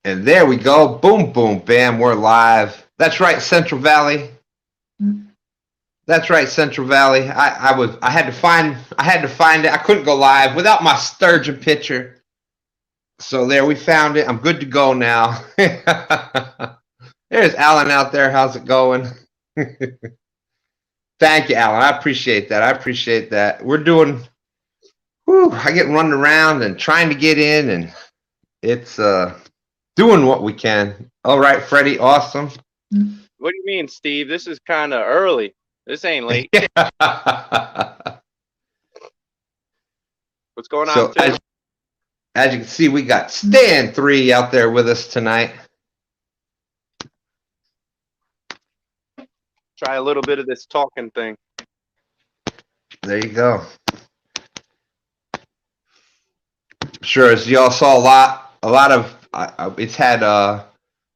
And there we go. Boom, boom, bam. We're live. That's right, Central Valley. That's right, Central Valley. I had to find it. I couldn't go live without my sturgeon picture. So there we found it. I'm good to go now. There's Alan out there. How's it going? Thank you, Alan. I appreciate that. We're doing I get running around and trying to get in, and it's doing what we can. All right, Freddie, awesome. What do you mean, Steve? This is kind of early. This ain't late. What's going on, Tim? As you can see, we got Stan 3 out there with us tonight. Try a little bit of this talking thing. There you go. Sure, as y'all saw, a lot of it's had I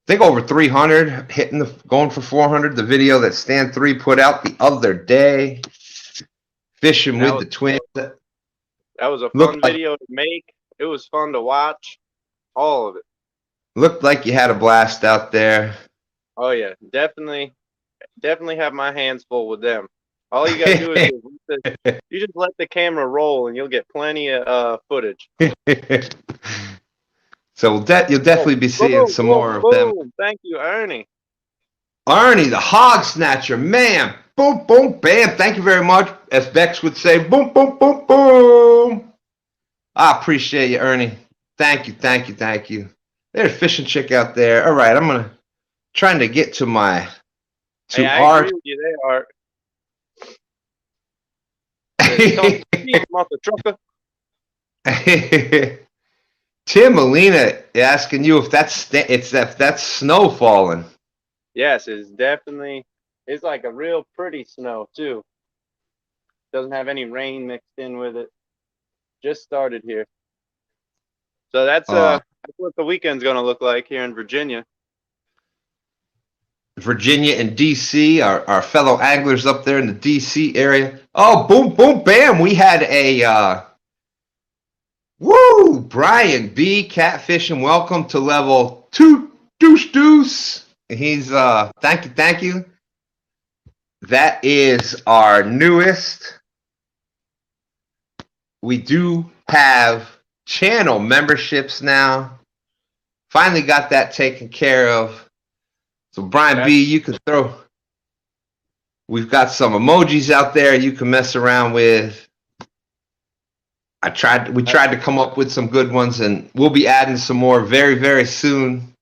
think over 300 going for 400. The video that Stan 3 put out the other day, fishing with the twins. That was a fun video to make. It was fun to watch. All of it. Looked like you had a blast out there. Oh yeah, definitely have my hands full with them. All you gotta do is you just let the camera roll, and you'll get plenty of footage. So you'll definitely be seeing some more of them. Thank you, Ernie. Ernie, the hog snatcher, man. Boom, boom, bam. Thank you very much. As Bex would say, boom, boom, boom, boom. I appreciate you, Ernie. Thank you. There's Fishing Chick out there. All right, I'm trying to get to my I agree with you there, Art. Tim Molina asking you if that's snow falling. Yes, it's like a real pretty snow too. Doesn't have any rain mixed in with it. Just started here. So that's what the weekend's gonna look like here in Virginia. Virginia and DC, our fellow anglers up there in the DC area. Oh, boom, boom, bam. We had a Brian B. Catfishing. Welcome to level 2 deuce. He's thank you. That is our newest. We do have channel memberships now. Finally got that taken care of. So Brian B, you can we've got some emojis out there you can mess around with. We tried to come up with some good ones, and we'll be adding some more very, very soon.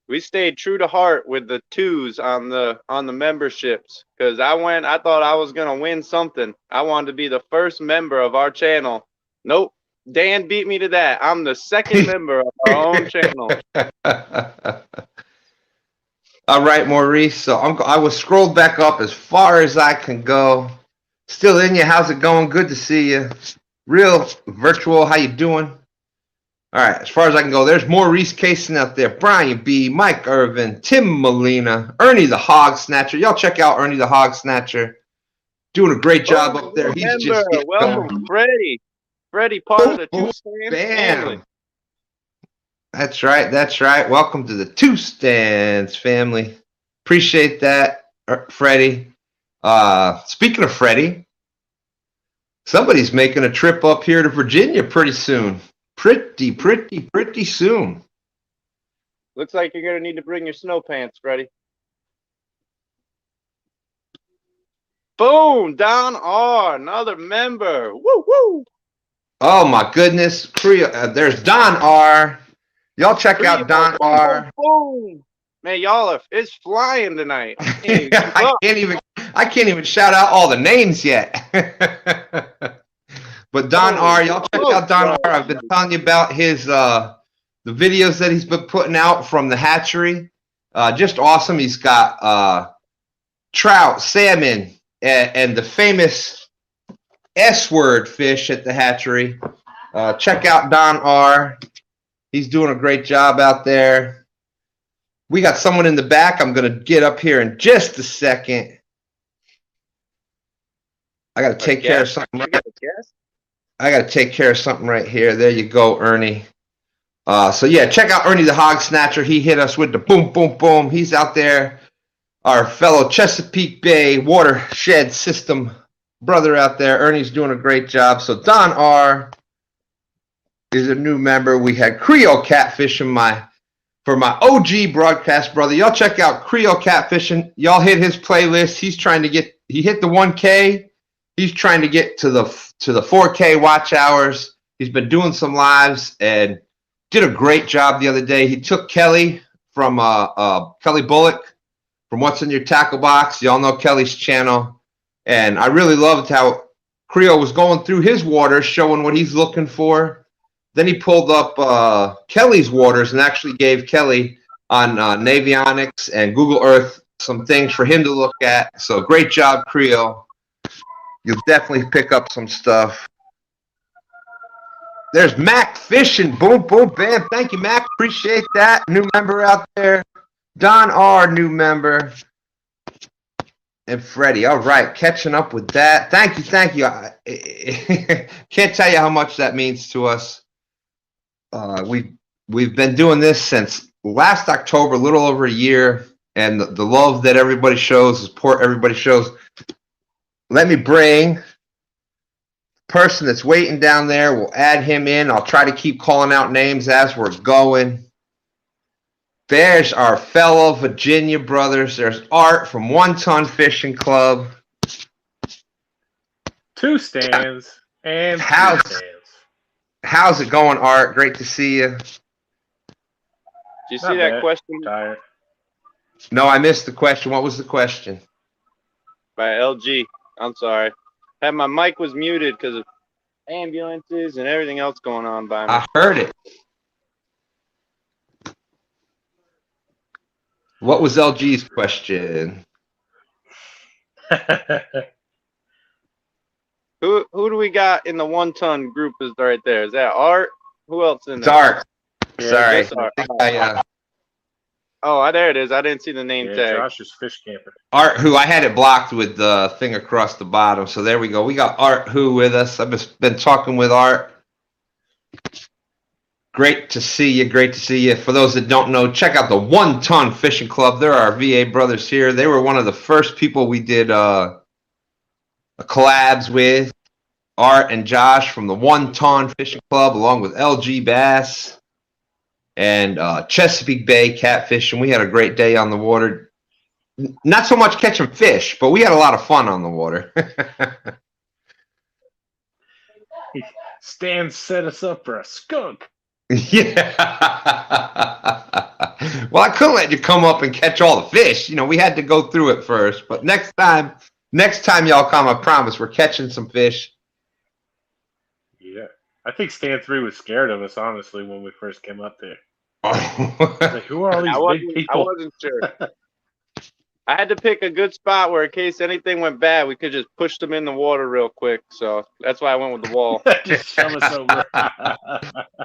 We stayed true to heart with the 2s on the memberships, because I thought I was gonna win something. I wanted to be the first member of our channel. Nope. Dan beat me to that. I'm the second member of our own channel. All right, Maurice. So I was scrolled back up as far as I can go. Still in you. How's it going? Good to see you. Real virtual. How you doing? All right. As far as I can go, there's Maurice Cason out there. Brian B, Mike Irvin, Tim Molina, Ernie the Hog Snatcher. Y'all check out Ernie the Hog Snatcher. Doing a great job up there. He's just welcome, Freddie. Freddie, part of the Two Stands family. That's right. Welcome to the Two Stands family. Appreciate that, Freddie. Speaking of Freddie, somebody's making a trip up here to Virginia pretty soon. Pretty soon. Looks like you're gonna need to bring your snow pants, Freddie. Boom! Don R, another member. Woo woo! Oh my goodness. There's Don R. Y'all check out Don R. Boom. Man, it's flying tonight. I can't even shout out all the names yet. But Don R, y'all check out Don R. I've been telling you about his the videos that he's been putting out from the hatchery. Just awesome. He's got trout, salmon, and the famous S-word fish at the hatchery. Check out Don R. He's doing a great job out there. We got someone in the back. I'm going to get up here in just a second. I got to take care of something. I got to take care of something right here. There you go, Ernie. So yeah, check out Ernie the Hog Snatcher. He hit us with the boom, boom, boom. He's out there. Our fellow Chesapeake Bay watershed system brother out there. Ernie's doing a great job. So Don R is a new member. We had Creole Catfishing for my OG broadcast brother. Y'all check out Creole Catfishing. Y'all hit his playlist. He hit the 1K. He's trying to get to the 4K watch hours. He's been doing some lives and did a great job the other day. He took Kelly from Kelly Bullock from What's in Your Tackle Box. Y'all know Kelly's channel. And I really loved how Creole was going through his waters, showing what he's looking for. Then he pulled up Kelly's waters and actually gave Kelly on Navionics and Google Earth some things for him to look at. So great job, Creole. You'll definitely pick up some stuff. There's Mac Fishing. Boom, boom, bam. Thank you, Mac. Appreciate that. New member out there. Don R, new member. And Freddie. All right, catching up with that. Thank you, thank you. Can't tell you how much that means to us. We've been doing this since last October, a little over a year, and the love that everybody shows, the support everybody shows. Let me bring the person that's waiting down there. We'll add him in. I'll try to keep calling out names as we're going. There's our fellow Virginia brothers. There's Art from One Ton Fishing Club. 2 stands and 3 stands. How's it going, Art? Great to see you. Did you see that question? Tired. No, I missed the question. What was the question? By LG. I'm sorry. My mic was muted because of ambulances and everything else going on by me. I heard it. What was LG's question? Who do we got in the 1 ton group is right there? Is that Art? Who else in there? It's Art. Yeah, Sorry. Art. Oh, there it is. I didn't see the name tag. Josh is fish camping. Art Who. I had it blocked with the thing across the bottom. So there we go. We got Art Who with us. I've just been talking with Art. Great to see you. Great to see you. For those that don't know, check out the 1 Ton Fishing Club. They're our VA brothers here. They were one of the first people we did collabs with. Art and Josh from the 1 Ton Fishing Club, along with LG Bass and Chesapeake Bay Catfishing. We had a great day on the water. Not so much catching fish, but we had a lot of fun on the water. Stan set us up for a skunk. Yeah. Well, I couldn't let you come up and catch all the fish. You know, we had to go through it first. But next time y'all come, I promise we're catching some fish. Yeah. I think Stan 3 was scared of us, honestly, when we first came up there. Oh. Like, who are all these big people? I wasn't sure. I had to pick a good spot where, in case anything went bad, we could just push them in the water real quick. So that's why I went with the wall. Just shove us over.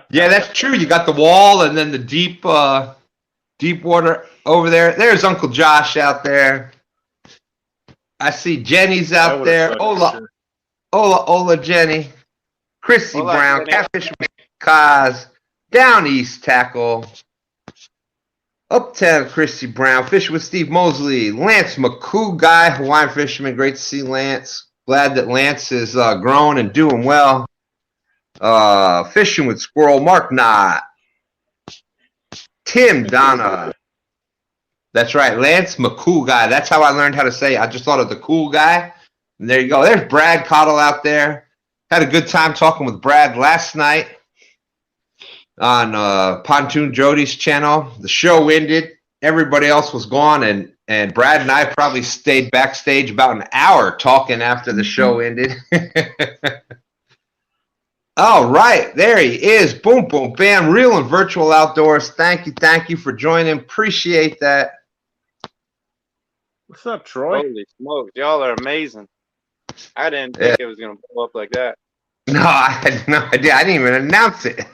Yeah, that's true. You got the wall and then the deep water over there. There's Uncle Josh out there. I see Jenny's out there. Ola, Jenny. Chrissy Hola, Brown, Jenny. Catfish Kaz, Down East Tackle, Uptown Chrissy Brown, Fishing with Steve Mosley, Lance McCoo guy, Hawaiian fisherman. Great to see Lance. Glad that Lance is growing and doing well. Fishing with Squirrel, Mark Knott, Tim Donna. That's right, Lance McCoo guy. That's how I learned how to say it. I just thought of the cool guy. And there you go. There's Brad Cottle out there. Had a good time talking with Brad last night on Pontoon Jody's channel. The show ended. Everybody else was gone, and Brad and I probably stayed backstage about an hour talking after the show ended. All right, there he is. Boom, boom, bam. Real and virtual outdoors. Thank you for joining. Appreciate that. What's up, Troy? Holy smokes, y'all are amazing. I didn't think it was gonna blow up like that. No, I had no idea. I didn't even announce it.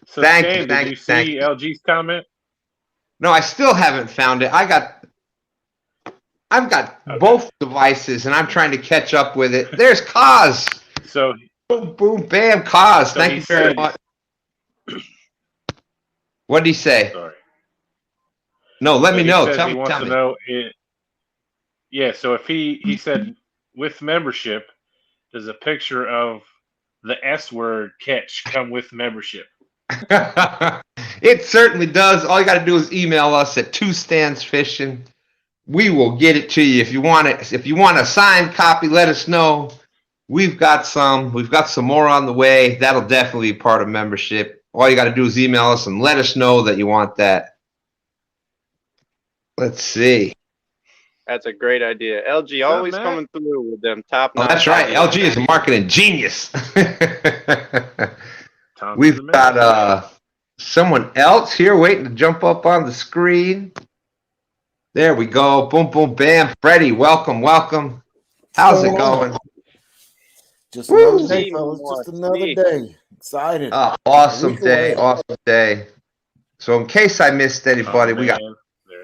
So, Thank Stan, you, did you see LG's comment? No, I still haven't found it. I've got both devices, and I'm trying to catch up with it. There's Kaz. So Boom, boom, bam, Kaz. So Thank you very much. What did he say? Sorry. No, let me know. He Tell he me. wants Tell to me. know it. Yeah, so if he said with membership, does a picture of the S word catch come with membership? It certainly does. All you got to do is email us at 2standsfishing. We will get it to you. If you want it, if you want a signed copy, let us know. We've got some more on the way. That'll definitely be part of membership. All you got to do is email us and let us know that you want that. Let's see. That's a great idea. LG always coming through with them top notch. Oh, that's right. ideas. LG is a marketing genius. Tom to We've the man. got someone else here waiting to jump up on the screen. There we go. Boom, boom, bam. Freddie, welcome, welcome. How's it going? Just Woo! another day, fellas. Just another day. Excited. Awesome day. Awesome day. So in case I missed anybody, we got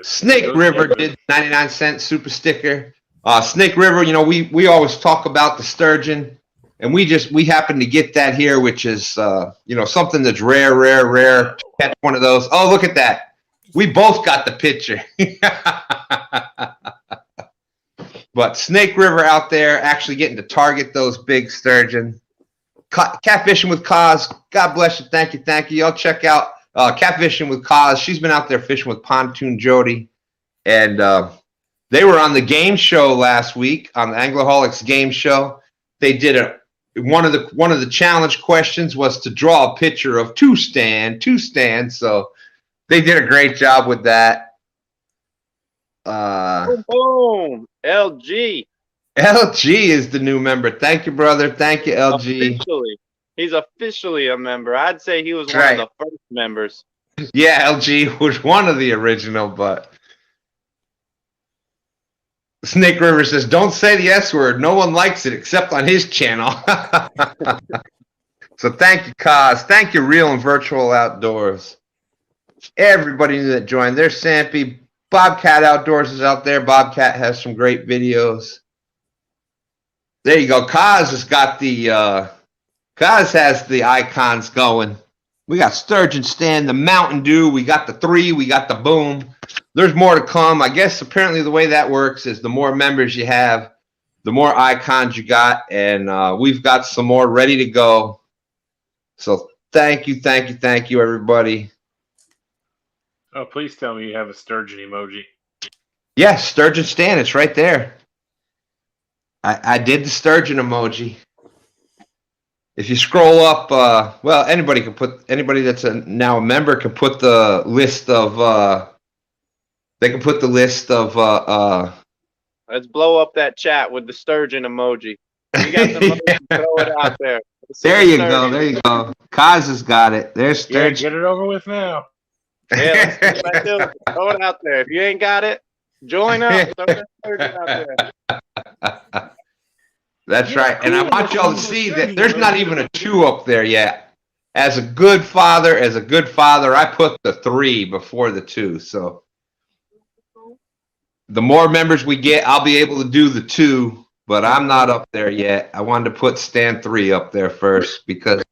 Snake River did 99-cent super sticker. Snake River, you know, we always talk about the sturgeon, and we happen to get that here, which is you know, something that's rare to catch one of those. Oh, look at that. We both got the picture. But Snake River out there actually getting to target those big sturgeon. Catfishing with Kaz. God bless you. Thank you. Thank you. Y'all check out Catfishing with Kaz. She's been out there fishing with Pontoon Jody. And they were on the game show last week, on the Angloholics game show. They did one of the challenge questions was to draw a picture of two stand. So they did a great job with that. Boom, LG. LG is the new member. Thank you, brother. Thank you, LG. He's officially a member. I'd say he was one of the first members. Yeah, LG was one of the original, but Snake River says, don't say the S word. No one likes it except on his channel. So thank you, Kaz. Thank you, Real and Virtual Outdoors. Everybody that joined. There's Sampy. Bobcat Outdoors is out there. Bobcat has some great videos. There you go. Kaz has got the Kaz has the icons going. We got Sturgeon Stand, the Mountain Dew. We got the 3. We got the Boom. There's more to come. I guess apparently the way that works is the more members you have, the more icons you got, and we've got some more ready to go. So thank you, everybody. Oh, please tell me you have a sturgeon emoji. Yeah, Sturgeon Stand. It's right there. I did the sturgeon emoji. If you scroll up, well, anybody that's now a member can put the list of, they can put the list of, let's blow up that chat with the sturgeon emoji. You got the emoji, throw it out there. There you go. Kaz has got it. There's sturgeon. Yeah, get it over with now. Yeah, let's do it. Throw it out there. If you ain't got it, join up. Throw that sturgeon out there. That's right. And I want y'all to see that there's not even a 2 up there yet. As a good father, I put the 3 before the 2. So the more members we get, I'll be able to do the 2, but I'm not up there yet. I wanted to put Stan 3 up there first because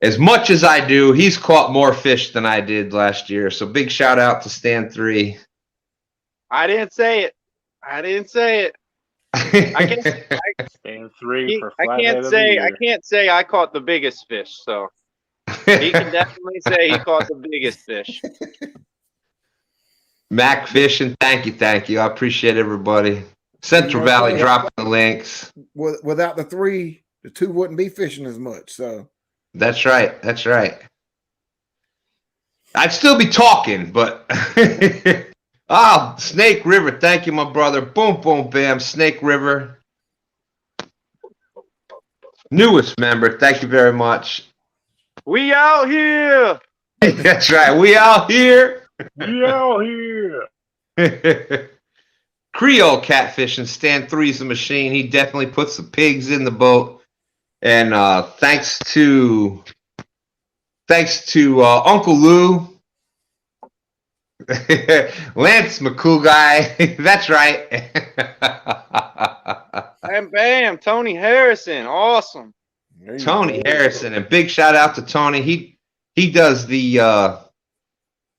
as much as I do, he's caught more fish than I did last year. So big shout out to Stan 3. I didn't say it. I can't say I caught the biggest fish, so he can definitely say he caught the biggest fish. Mac Fishing, thank you. I appreciate everybody. Central Valley dropping the links. Without the 3, the 2 wouldn't be fishing as much. So that's right. I'd still be talking, but oh, Snake River, thank you, my brother. Boom, boom, bam, Snake River. Newest member, thank you very much. We out here. That's right, we out here. Creole Catfishing, Stan 3's a machine. He definitely puts the pigs in the boat. And thanks to Uncle Lou. Lance McCool guy. That's right. Bam, bam. Tony Harrison. Awesome. Tony Harrison. And big shout out to Tony. he does the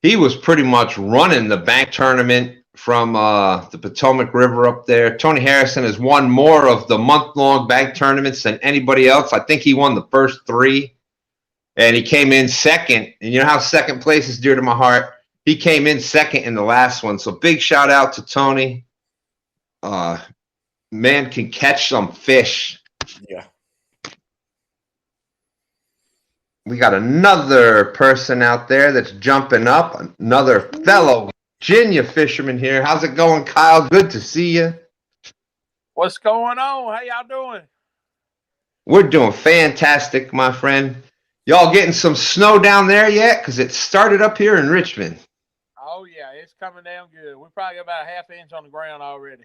he was pretty much running the bank tournament from the Potomac River up there. Tony Harrison has won more of the month-long bank tournaments than anybody else. I think he won the first 3, and he came in second. And you know how second place is dear to my heart? He came in second in the last one. So big shout out to Tony. Man can catch some fish. Yeah. We got another person out there that's jumping up, another fellow Virginia fisherman here. How's it going, Kyle? Good to see you. What's going on? How y'all doing? We're doing fantastic, my friend. Y'all getting some snow down there yet? Because it started up here in Richmond. Oh, yeah, it's coming down good. We probably got about a half inch on the ground already.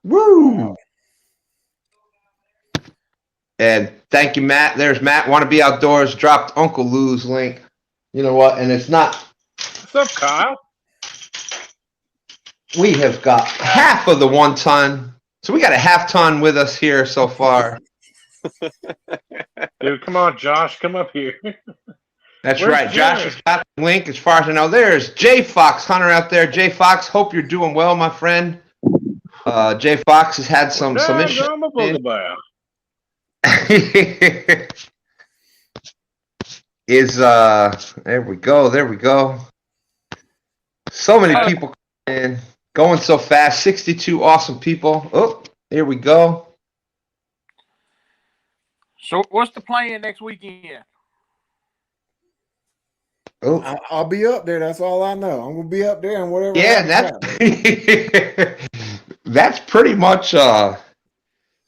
Woo! And thank you, Matt. There's Matt. Want to be outdoors? Dropped Uncle Lou's link. You know what? And it's not. What's up, Kyle? We have got half of the 1 ton. So we got a half ton with us here so far. Dude, come on, Josh. Come up here. That's Where's right. Josh Jared? has got the link as far as I know. There's J Fox Hunter out there. J Fox, hope you're doing well, my friend. J Fox has had some issues. I'm a boogabout. There we go. So many people in, going so fast. 62 awesome people. Oh, here we go. So what's the plan next weekend? Oh, I'll be up there. That's all I know. I'm gonna be up there and whatever. yeah, that's pretty much.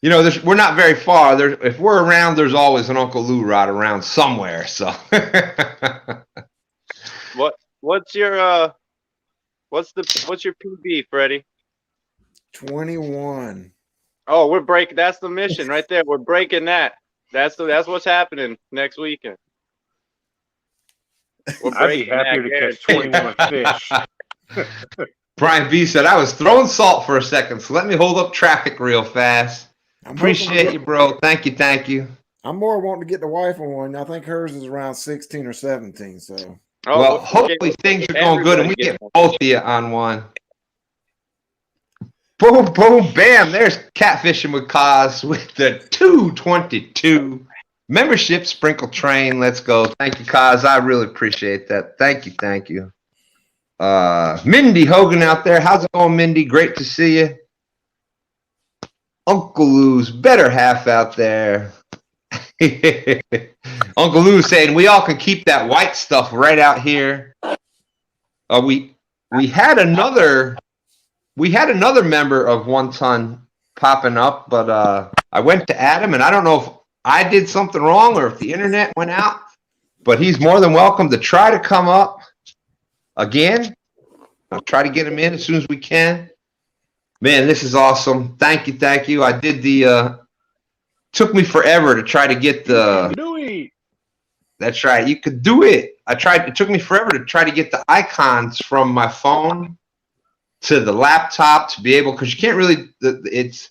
You know, we're not very far. If we're around, there's always an Uncle Lou rod around somewhere. So, What's your PB, Freddie? 21. Oh, we're breaking. That's the mission right there. We're breaking that. That's what's happening next weekend. We're I'd be breaking happier that, to catch 21 fish. Brian B said, I was throwing salt for a second, so let me hold up traffic real fast. Appreciate you, bro. Thank you. I'm more wanting to get the wife on one. I think hers is around 16 or 17. So, Well, hopefully things are going good and we get both of you on one. Boom, boom, bam. There's Catfishing with Kaz with the 222 membership sprinkle train. Let's go. Thank you, Kaz. I really appreciate that. Thank you. Mindy Hogan out there. How's it going, Mindy? Great to see you. Uncle Lou's better half out there. Uncle Lou saying we all can keep that white stuff right out here. We had another member of 1 ton popping up, but I went to add him, and I don't know if I did something wrong or if the internet went out, but he's more than welcome to try to come up again. I'll try to get him in as soon as we can. Man, this is awesome. Thank you. I did took me forever to try to get that's right. You could do it. It took me forever to try to get the icons from my phone to the laptop to be able, because you can't really, it's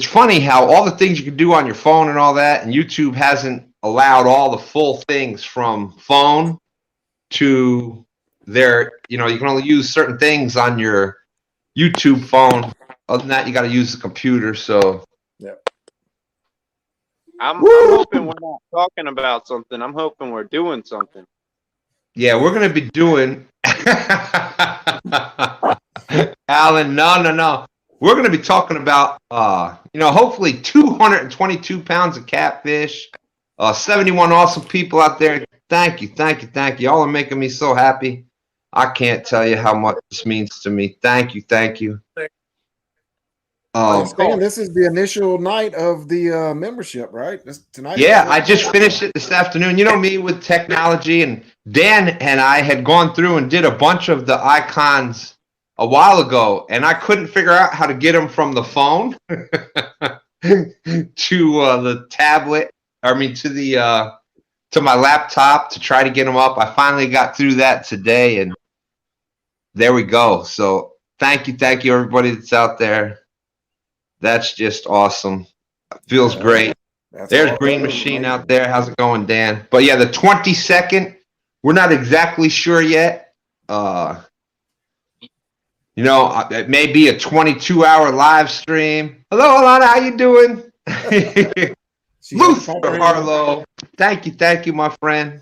funny how all the things you can do on your phone and all that, and YouTube hasn't allowed all the full things from phone to their, you can only use certain things on your YouTube phone. Other than that, you got to use the computer. So, yeah. I'm hoping we're not talking about something. I'm hoping we're doing something. Yeah, we're going to be doing. Alan, no. We're going to be talking about, hopefully 222 pounds of catfish, 71 awesome people out there. Thank you. Y'all are making me so happy. I can't tell you how much this means to me. Thank you. I understand this is the initial night of the membership, right? Tonight. Yeah, I just finished it this afternoon. You know me with technology, and Dan and I had gone through and did a bunch of the icons a while ago, and I couldn't figure out how to get them from the phone to the tablet. To my laptop to try to get them up. I finally got through that today, and there we go. So thank you, everybody that's out there. That's just awesome. Feels great. There's Green Machine out there. How's it going, Dan? But yeah, the 22nd We're not exactly sure yet. You know, it may be a 22-hour live stream. Hello, Alana, how you doing? Luther Harlow. Thank you, my friend.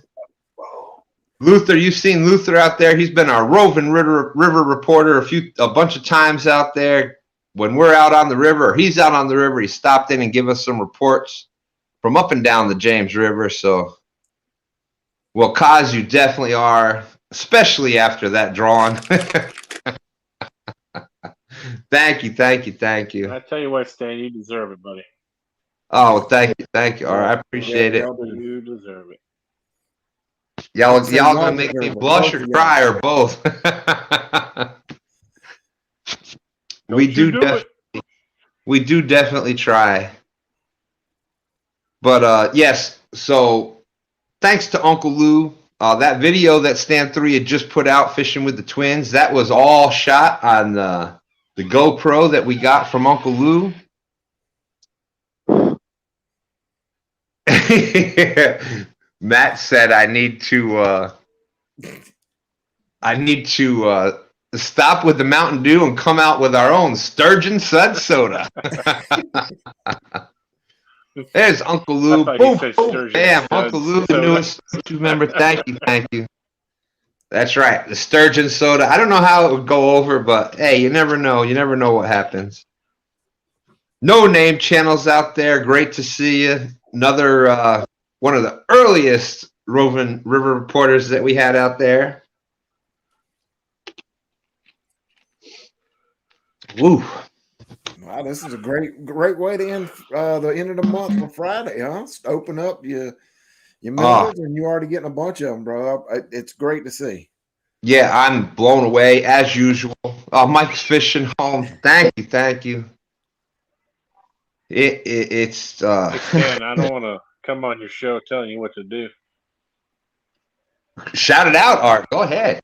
Luther, you've seen Luther out there. He's been our roving river reporter a bunch of times out there. When we're out on the river, or he's out on the river, he stopped in and give us some reports from up and down the James River. So, well, Kaz, you definitely are, especially after that drawing. Thank you. I tell you what, Stan, you deserve it, buddy. Oh, thank you. All right, I appreciate it. You deserve it. Y'all gonna make me blush or cry or both. We do definitely try. But yes, so thanks to Uncle Lou. That video that Stan 3 had just put out, fishing with the twins, that was all shot on the GoPro that we got from Uncle Lou. Matt said I need to stop with the Mountain Dew and come out with our own Sturgeon Sud Soda. There's Uncle Lou. Boom, bam, Uncle Lou, the newest member. Thank you. That's right, the Sturgeon Soda. I don't know how it would go over, but hey, you never know. You never know what happens. No name channels out there. Great to see you. Another one of the earliest roving river reporters that we had out there. Woo. Wow, this is a great way to end the end of the month for Friday, huh? Just open up your members, and you're already getting a bunch of them, bro. It's great to see. Yeah, I'm blown away as usual. Mike's fishing home. Thank you. It's Man, I don't want to come on your show telling you what to do. Shout it out, Art. Go ahead.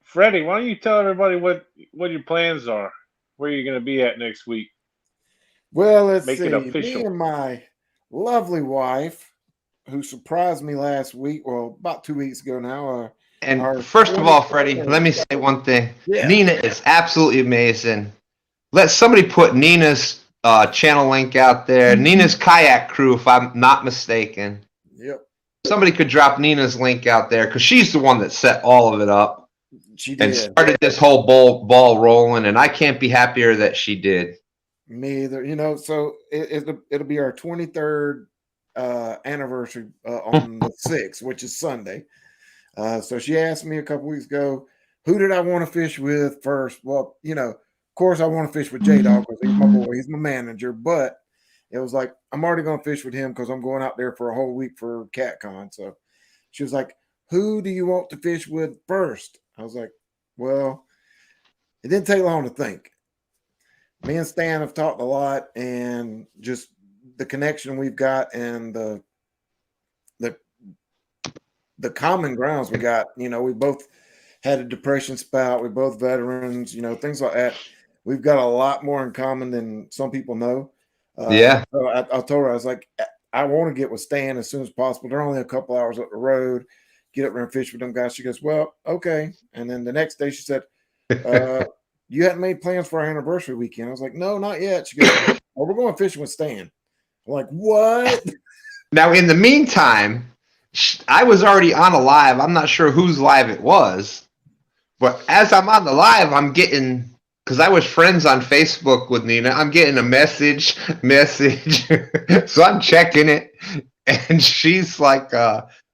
Freddie, why don't you tell everybody what your plans are? Where you're going to be at next week? Well, let's Make see. it official. Me and my lovely wife, who surprised me last week, well, about 2 weeks ago now. And first of all, Freddie, let me say one thing. Yeah. Nina is absolutely amazing. Let somebody put Nina's channel link out there. Nina's Kayak Crew, if I'm not mistaken. Yep. Somebody could drop Nina's link out there because she's the one that set all of it up. She did. And started this whole ball rolling, and I can't be happier that she did. Me either. You know, so it'll be our 23rd anniversary on the 6th, which is Sunday. So she asked me a couple weeks ago, who did I want to fish with first? Well, you know, of course I want to fish with J-Dog because he's my boy, he's my manager, but it was like, I'm already going to fish with him because I'm going out there for a whole week for CatCon. So she was like, who do you want to fish with first? I was like, well, it didn't take long to think. Me and Stan have talked a lot, and just the connection we've got and the common grounds we got. You know, we both had a depression spout. We're both veterans, you know, things like that. We've got a lot more in common than some people know. Yeah. So I told her, I was like, I want to get with Stan as soon as possible. They're only a couple hours up the road. Get up there and fish with them guys. She goes, well, okay. And then the next day she said, you hadn't made plans for our anniversary weekend. I was like, no, not yet. She goes, oh, we're going fishing with Stan. I'm like, what? Now, in the meantime, I was already on a live. I'm not sure whose live it was. But as I'm on the live, I'm getting, because I was friends on Facebook with Nina, I'm getting a message. So I'm checking it. And she's like,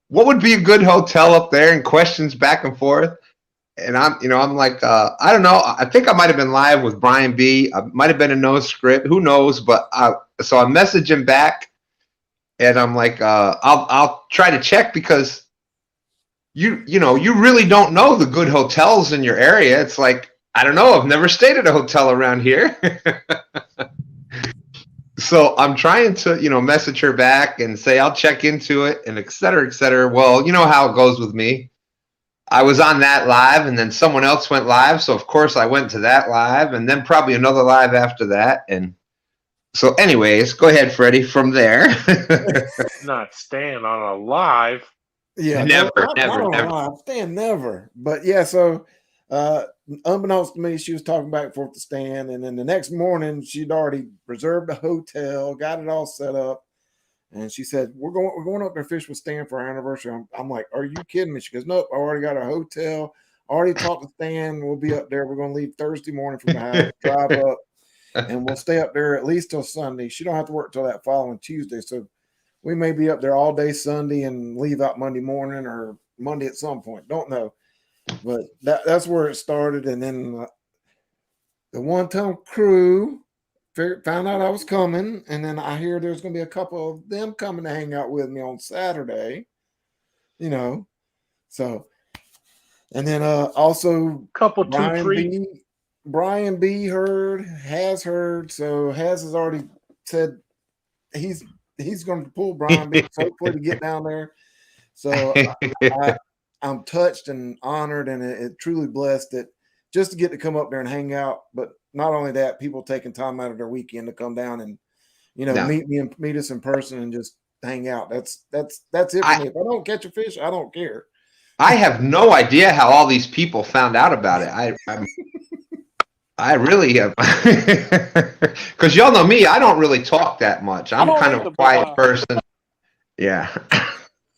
what would be a good hotel up there? And questions back and forth. And I'm like, I don't know. I think I might have been live with Brian B. I might have been a no script. Who knows? But so I message him back, and I'm like, I'll try to check because you really don't know the good hotels in your area. It's like, I don't know. I've never stayed at a hotel around here. So I'm trying to, message her back and say I'll check into it and et cetera, et cetera. Well, you know how it goes with me. I was on that live and then someone else went live. So, of course, I went to that live and then probably another live after that. And So, anyways, go ahead, Freddie. From there, Not staying on a live. Yeah, Never, not never, on never. live. Stan never. But yeah, so unbeknownst to me, she was talking back and forth to Stan, and then the next morning she'd already reserved a hotel, got it all set up, and she said, "We're going up there to fish with Stan for our anniversary." I'm like, "Are you kidding me?" She goes, "Nope, I already got a hotel. Already talked to Stan. We'll be up there. We're going to leave Thursday morning from the house, drive up, and we'll stay up there at least till Sunday. She don't have to work till that following Tuesday, so." We may be up there all day Sunday and leave out Monday morning or Monday at some point. Don't know. But that's where it started. And then the one-ton crew found out I was coming. And then I hear there's going to be a couple of them coming to hang out with me on Saturday. You know. So, and then also Couple two, Brian three. B has heard. So Haz has already said he's going to pull Brian B hopefully to get down there. So I'm touched and honored, and it truly blessed that just to get to come up there and hang out. But not only that, people taking time out of their weekend to come down and meet me and meet us in person and just hang out. That's it for me. If I don't catch a fish, I don't care. I have no idea how all these people found out about it. I really have, because y'all know me. I don't really talk that much. I'm kind of a quiet person. Yeah,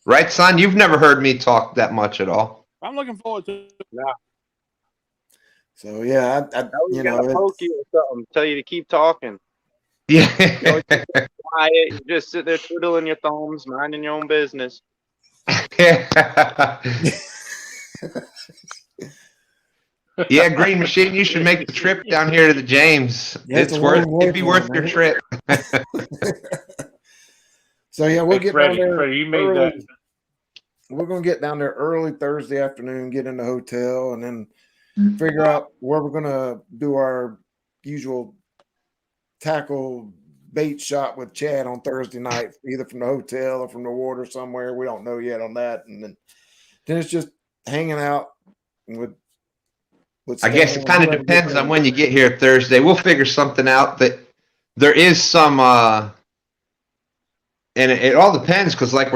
right, son. You've never heard me talk that much at all. I'm looking forward to it. So yeah, I poke you or something, tell you to keep talking. Yeah. Quiet. You just sit there twiddling your thumbs, minding your own business. Yeah, Green Machine, you should make the trip down here to the James. Yeah, it'd be worth your trip. So yeah, we'll get down there. Freddie, you made that. We're gonna get down there early Thursday afternoon, get in the hotel, and then figure out where we're gonna do our usual tackle bait shot with Chad on Thursday night, either from the hotel or from the water somewhere. We don't know yet on that. And then it's just hanging out with I guess it kind of depends on when you get here Thursday. We'll figure something out. That there is some, and it all depends because like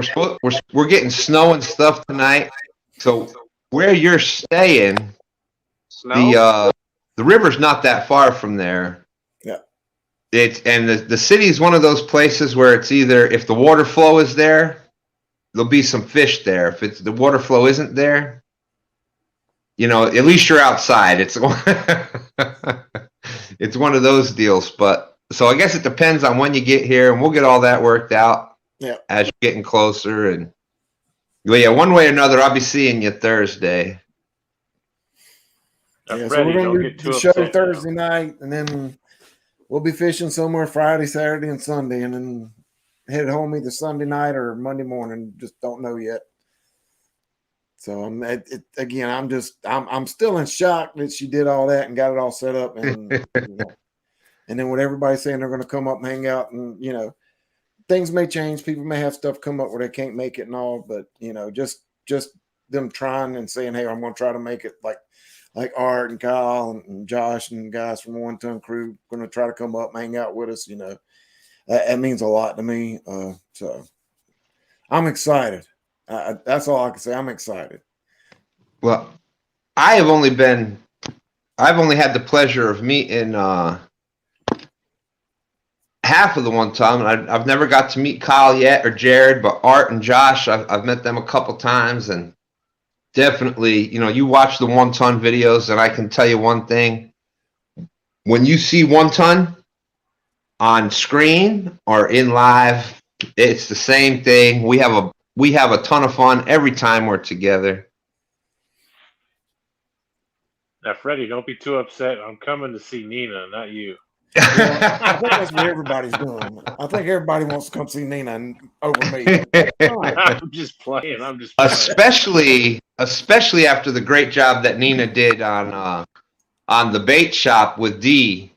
we're getting snow and stuff tonight. So where you're staying, the river's not that far from there. Yeah. The city is one of those places where it's either if the water flow is there, there'll be some fish there. If the water flow isn't there, at least you're outside. It's it's one of those deals. But so I guess it depends on when you get here, and we'll get all that worked out as you're getting closer. And yeah, one way or another, I'll be seeing you Thursday. Yeah, so we're going to do the show Thursday night, and then we'll be fishing somewhere Friday, Saturday, and Sunday, and then head home either Sunday night or Monday morning. Just don't know yet. So I'm still in shock that she did all that and got it all set up, and and then when everybody's saying they're going to come up and hang out, and things may change. People may have stuff come up where they can't make it and all, but just them trying and saying, "Hey, I'm going to try to make it." Like Art and Kyle and Josh and guys from the One Ton Crew going to try to come up and hang out with us. That means a lot to me. So I'm excited. That's all I can say. I'm excited. Well, I've only had the pleasure of meeting half of the One Ton. I've never got to meet Kyle yet or Jared, but Art and Josh, I've met them a couple times, and definitely, you watch the One Ton videos, and I can tell you one thing: when you see One Ton on screen or in live, it's the same thing. We have a ton of fun every time we're together. Now, Freddie, don't be too upset. I'm coming to see Nina, not you. I think that's what everybody's doing. I think everybody wants to come see Nina over me. I'm just playing. Especially after the great job that Nina did on the bait shop with D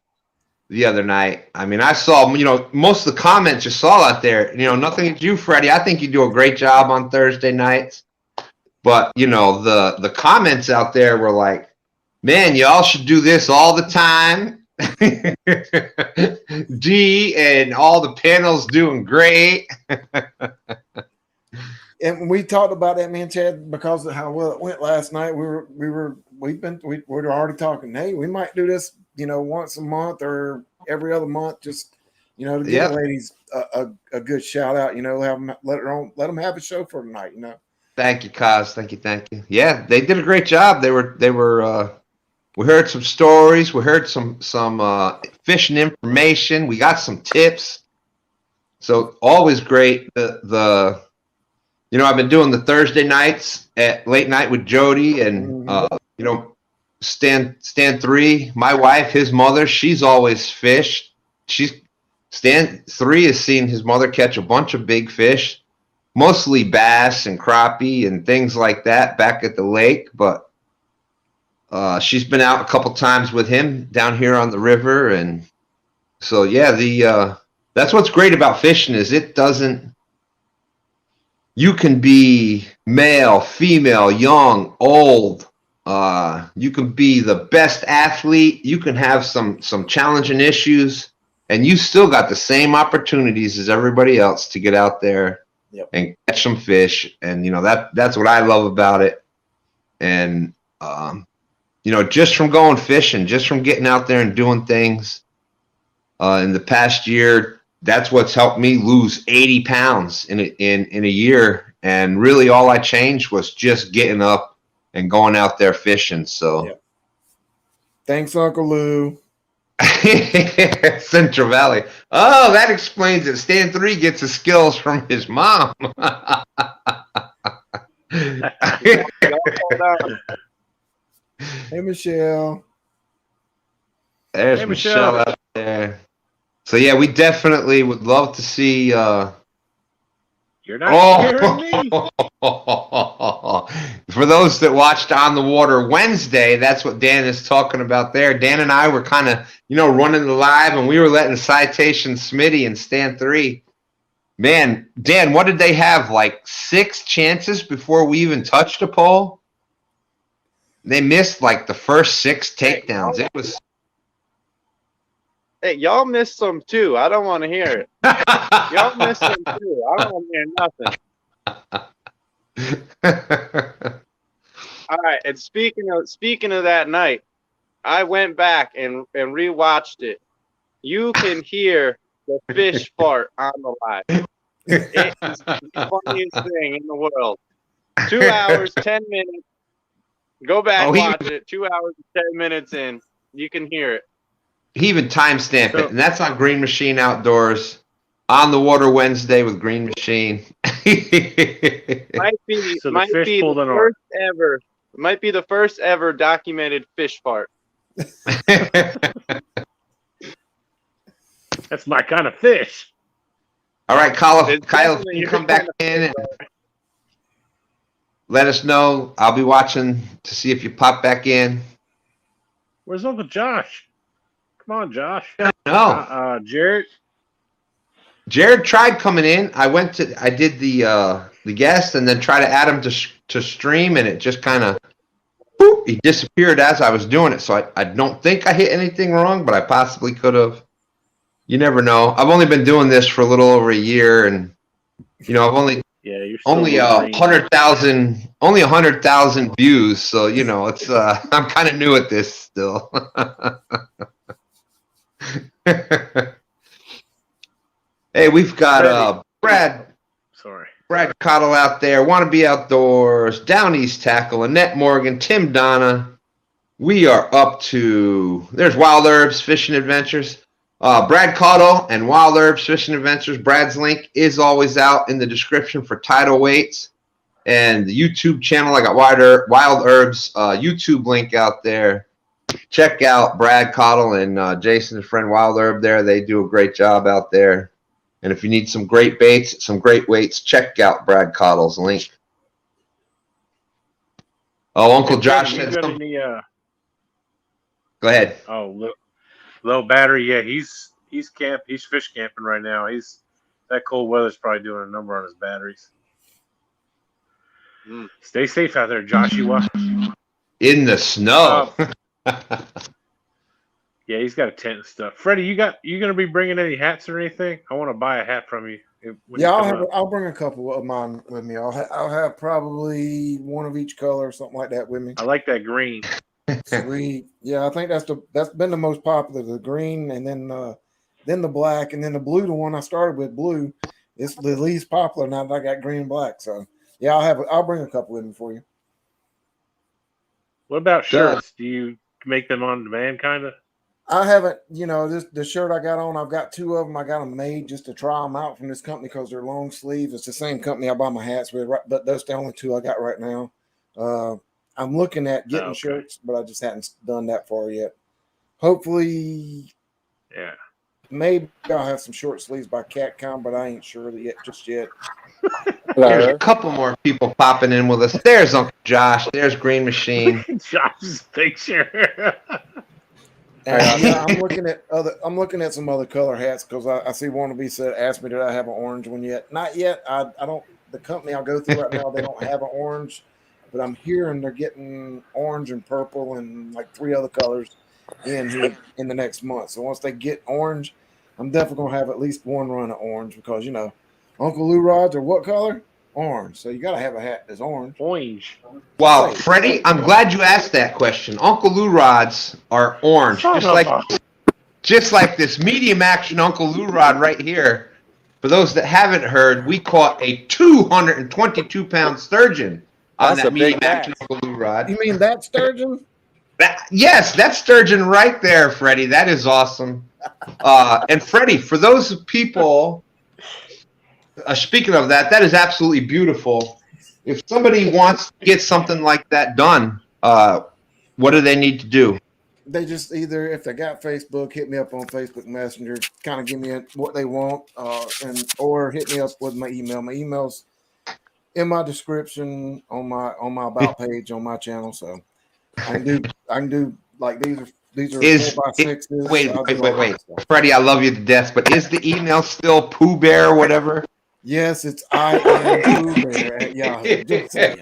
the other night. I mean, I saw, most of the comments you saw out there, nothing against you, Freddie. I think you do a great job on Thursday nights. But, the comments out there were like, man, y'all should do this all the time. G and all the panels doing great. And we talked about that, man, Chad, because of how well it went last night. We were already talking. Hey, we might do this, once a month or every other month, just to give the ladies a good shout out. Let them have a show for tonight. Thank you, Kaz. Thank you. Yeah, they did a great job. They were. We heard some stories. We heard some fishing information. We got some tips. So always great. I've been doing the Thursday nights at late night with Jody and Stan 3. My wife, his mother, she's always fished. Stan 3 has seen his mother catch a bunch of big fish, mostly bass and crappie and things like that back at the lake. But she's been out a couple times with him down here on the river, and so yeah, that's what's great about fishing is it doesn't. You can be male, female, young, old. You can be the best athlete. You can have some challenging issues, and you still got the same opportunities as everybody else to get out there and catch some fish. And that's what I love about it. And just from going fishing, just from getting out there and doing things in the past year. That's what's helped me lose 80 pounds in a year. And really all I changed was just getting up and going out there fishing. So thanks, Uncle Lou. Central Valley. Oh, that explains it. Stan 3 gets his skills from his mom. Hey, Michelle. There's Michelle out there. So yeah, we definitely would love to see. You're not hearing me. For those that watched On the Water Wednesday, that's what Dan is talking about there. Dan and I were kind of, running the live, and we were letting Citation Smitty and Stan 3. Man, Dan, what did they have? Like 6 chances before we even touched a pole? They missed like the first 6 takedowns. It was. Hey, y'all missed some too. I don't want to hear it. Y'all missed some too. I don't want to hear nothing. All right. And speaking of that night, I went back and rewatched it. You can hear the fish fart on the live. It is the funniest thing in the world. 2 hours, 10 minutes. Go back, watch it. 2 hours and 10 minutes in, you can hear it. He even timestamp it, and that's on Green Machine Outdoors. On the Water Wednesday with Green Machine. might be the first ever documented fish fart. That's my kind of fish. All right, Kyle, if you come back in and let us know. I'll be watching to see if you pop back in. Where's Uncle Josh? Come on, Josh. No. Jared tried coming in. I did the guest and then tried to add him to stream, and it just kind of he disappeared as I was doing it. So I don't think I hit anything wrong, but I possibly could have. You never know. I've only been doing this for a little over a year, and I've only 100,000 views. So it's I'm kind of new at this still. Hey, we've got Brad Cottle out there, Wanna Be Outdoors, Down East Tackle, Annette Morgan, Tim Donna. We are up to, there's Wild Herbs Fishing Adventures. Brad Cottle and Wild Herbs Fishing Adventures. Brad's link is always out in the description for tidal weights. And the YouTube channel, I got Wild Herbs YouTube link out there. Check out Brad Cottle and Jason's friend Wild Herb there. They do a great job out there. And if you need some great baits, some great weights, check out Brad Cottle's link. Oh, Uncle Josh said something. Go ahead. Oh, low battery. Yeah, he's fish camping right now. That cold weather's probably doing a number on his batteries. Stay safe out there, Joshua. In the snow. Yeah, he's got a tent and stuff. Freddie, you gonna be bringing any hats or anything? I want to buy a hat from you. When Yeah, you come up. I'll bring a couple of mine with me. I'll have probably one of each color or something like that with me. I like that green. Sweet. Yeah, I think that's been the most popular, the green, and then the black, and then the blue. The one I started with, blue, it's the least popular now that I got green and black. So yeah, I'll bring a couple with me for you. What about shirts? Do you make them on demand, kind of? I haven't, the shirt I got on, I've got two of them. I got them made just to try them out from this company because they're long sleeve. It's the same company I buy my hats with, right? But those are the only two I got right now. I'm looking at getting shirts, but I just haven't done that far yet. Hopefully, yeah, maybe I'll have some short sleeves by CatCom, but I ain't sure just yet. There's a couple more people popping in with us. There's Uncle Josh. There's Green Machine. Josh's picture. And yeah, I'm looking at some other color hats because I see Wannabe asked me, did I have an orange one yet? Not yet. I don't. The company I'll go through right now, they don't have an orange, but I'm hearing they're getting orange and purple and like 3 other colors in here in the next month. So once they get orange, I'm definitely gonna have at least one run of orange because Uncle Lou Rods are what color? Orange. So you gotta have a hat that's orange. Orange. Wow, Freddie, I'm glad you asked that question. Uncle Lou Rods are orange, just like this medium action Uncle Lou Rod right here. For those that haven't heard, we caught a 222-pound sturgeon on that medium action Uncle Lou Rod. You mean that sturgeon? Yes, that sturgeon right there, Freddie. That is awesome. And Freddie, for those people, speaking of that, that is absolutely beautiful. If somebody wants to get something like that done, what do they need to do? They just either, if they got Facebook, hit me up on Facebook Messenger, kind of give me what they want, or hit me up with my email. My email's in my description on my about page on my channel. So I can do like these are 4x6s. Wait. Freddie, I love you to death, but is the email still Pooh Bear or whatever? Yes, it's I am Pooh Bear at Yahoo. Just saying.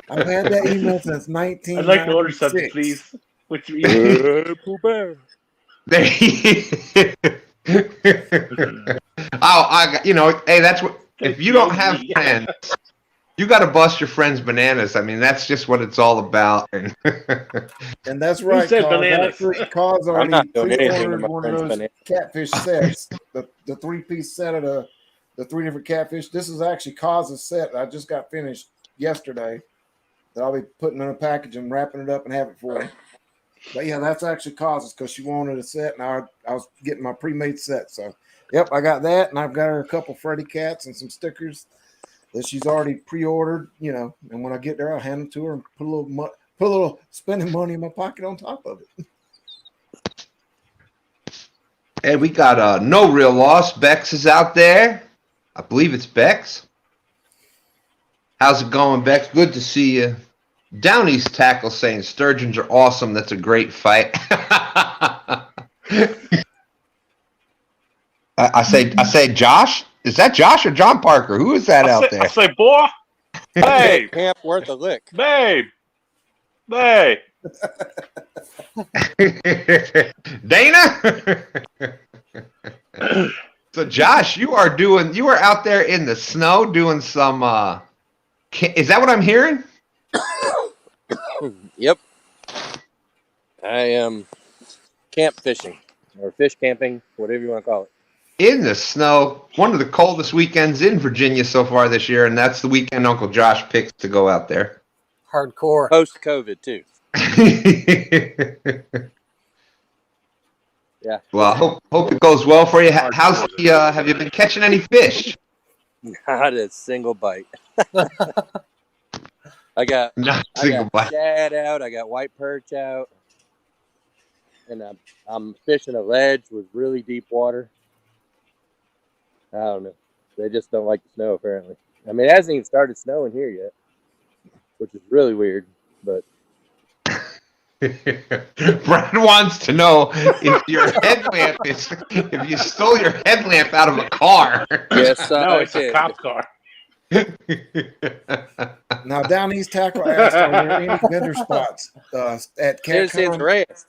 I've had that email since 1996. I'd like to order something, please. Which Pooh Bear. Hey, that's what. If you don't have friends, you got to bust your friends' bananas. I mean, that's just what it's all about. And that's right. Who said bananas? Cause already pre-ordered one of those catfish sets, the 3-piece set of the 3 different catfish. This is actually Cause's set. I just got finished yesterday. That I'll be putting in a package and wrapping it up and have it for her. But yeah, that's actually Cause's because she wanted a set, and I was getting my pre-made set. So, yep, I got that, and I've got her a couple Freddy cats and some stickers that she's already pre-ordered. And when I get there, I'll hand them to her and put a little spending money in my pocket on top of it. Hey, we got No Real Loss. Bex is out there. I believe it's Bex. How's it going, Bex? Good to see you. Downey's Tackle saying sturgeons are awesome. That's a great fight. I say, Josh? Is that Josh or John Parker? Who is that out there? I say, boy, babe, camp worth a lick, babe. Dana. So, Josh, you are out there in the snow doing some. Is that what I'm hearing? Yep. I am camp fishing or fish camping, whatever you want to call it. In the snow, one of the coldest weekends in Virginia so far this year, and that's the weekend Uncle Josh picks to go out there. Hardcore. Post-COVID, too. Yeah. Well, I hope it goes well for you. How's have you been catching any fish? Not a single bite. I got shad out. I got white perch out, and I'm fishing a ledge with really deep water. I don't know. They just don't like the snow, apparently. I mean, it hasn't even started snowing here yet, which is really weird. But Brad wants to know if your headlamp if you stole your headlamp out of a car. Yes, no, it's a cop car. Now, Down East Tackle asked, are there any vendor spots at Citizens CatCon? rest.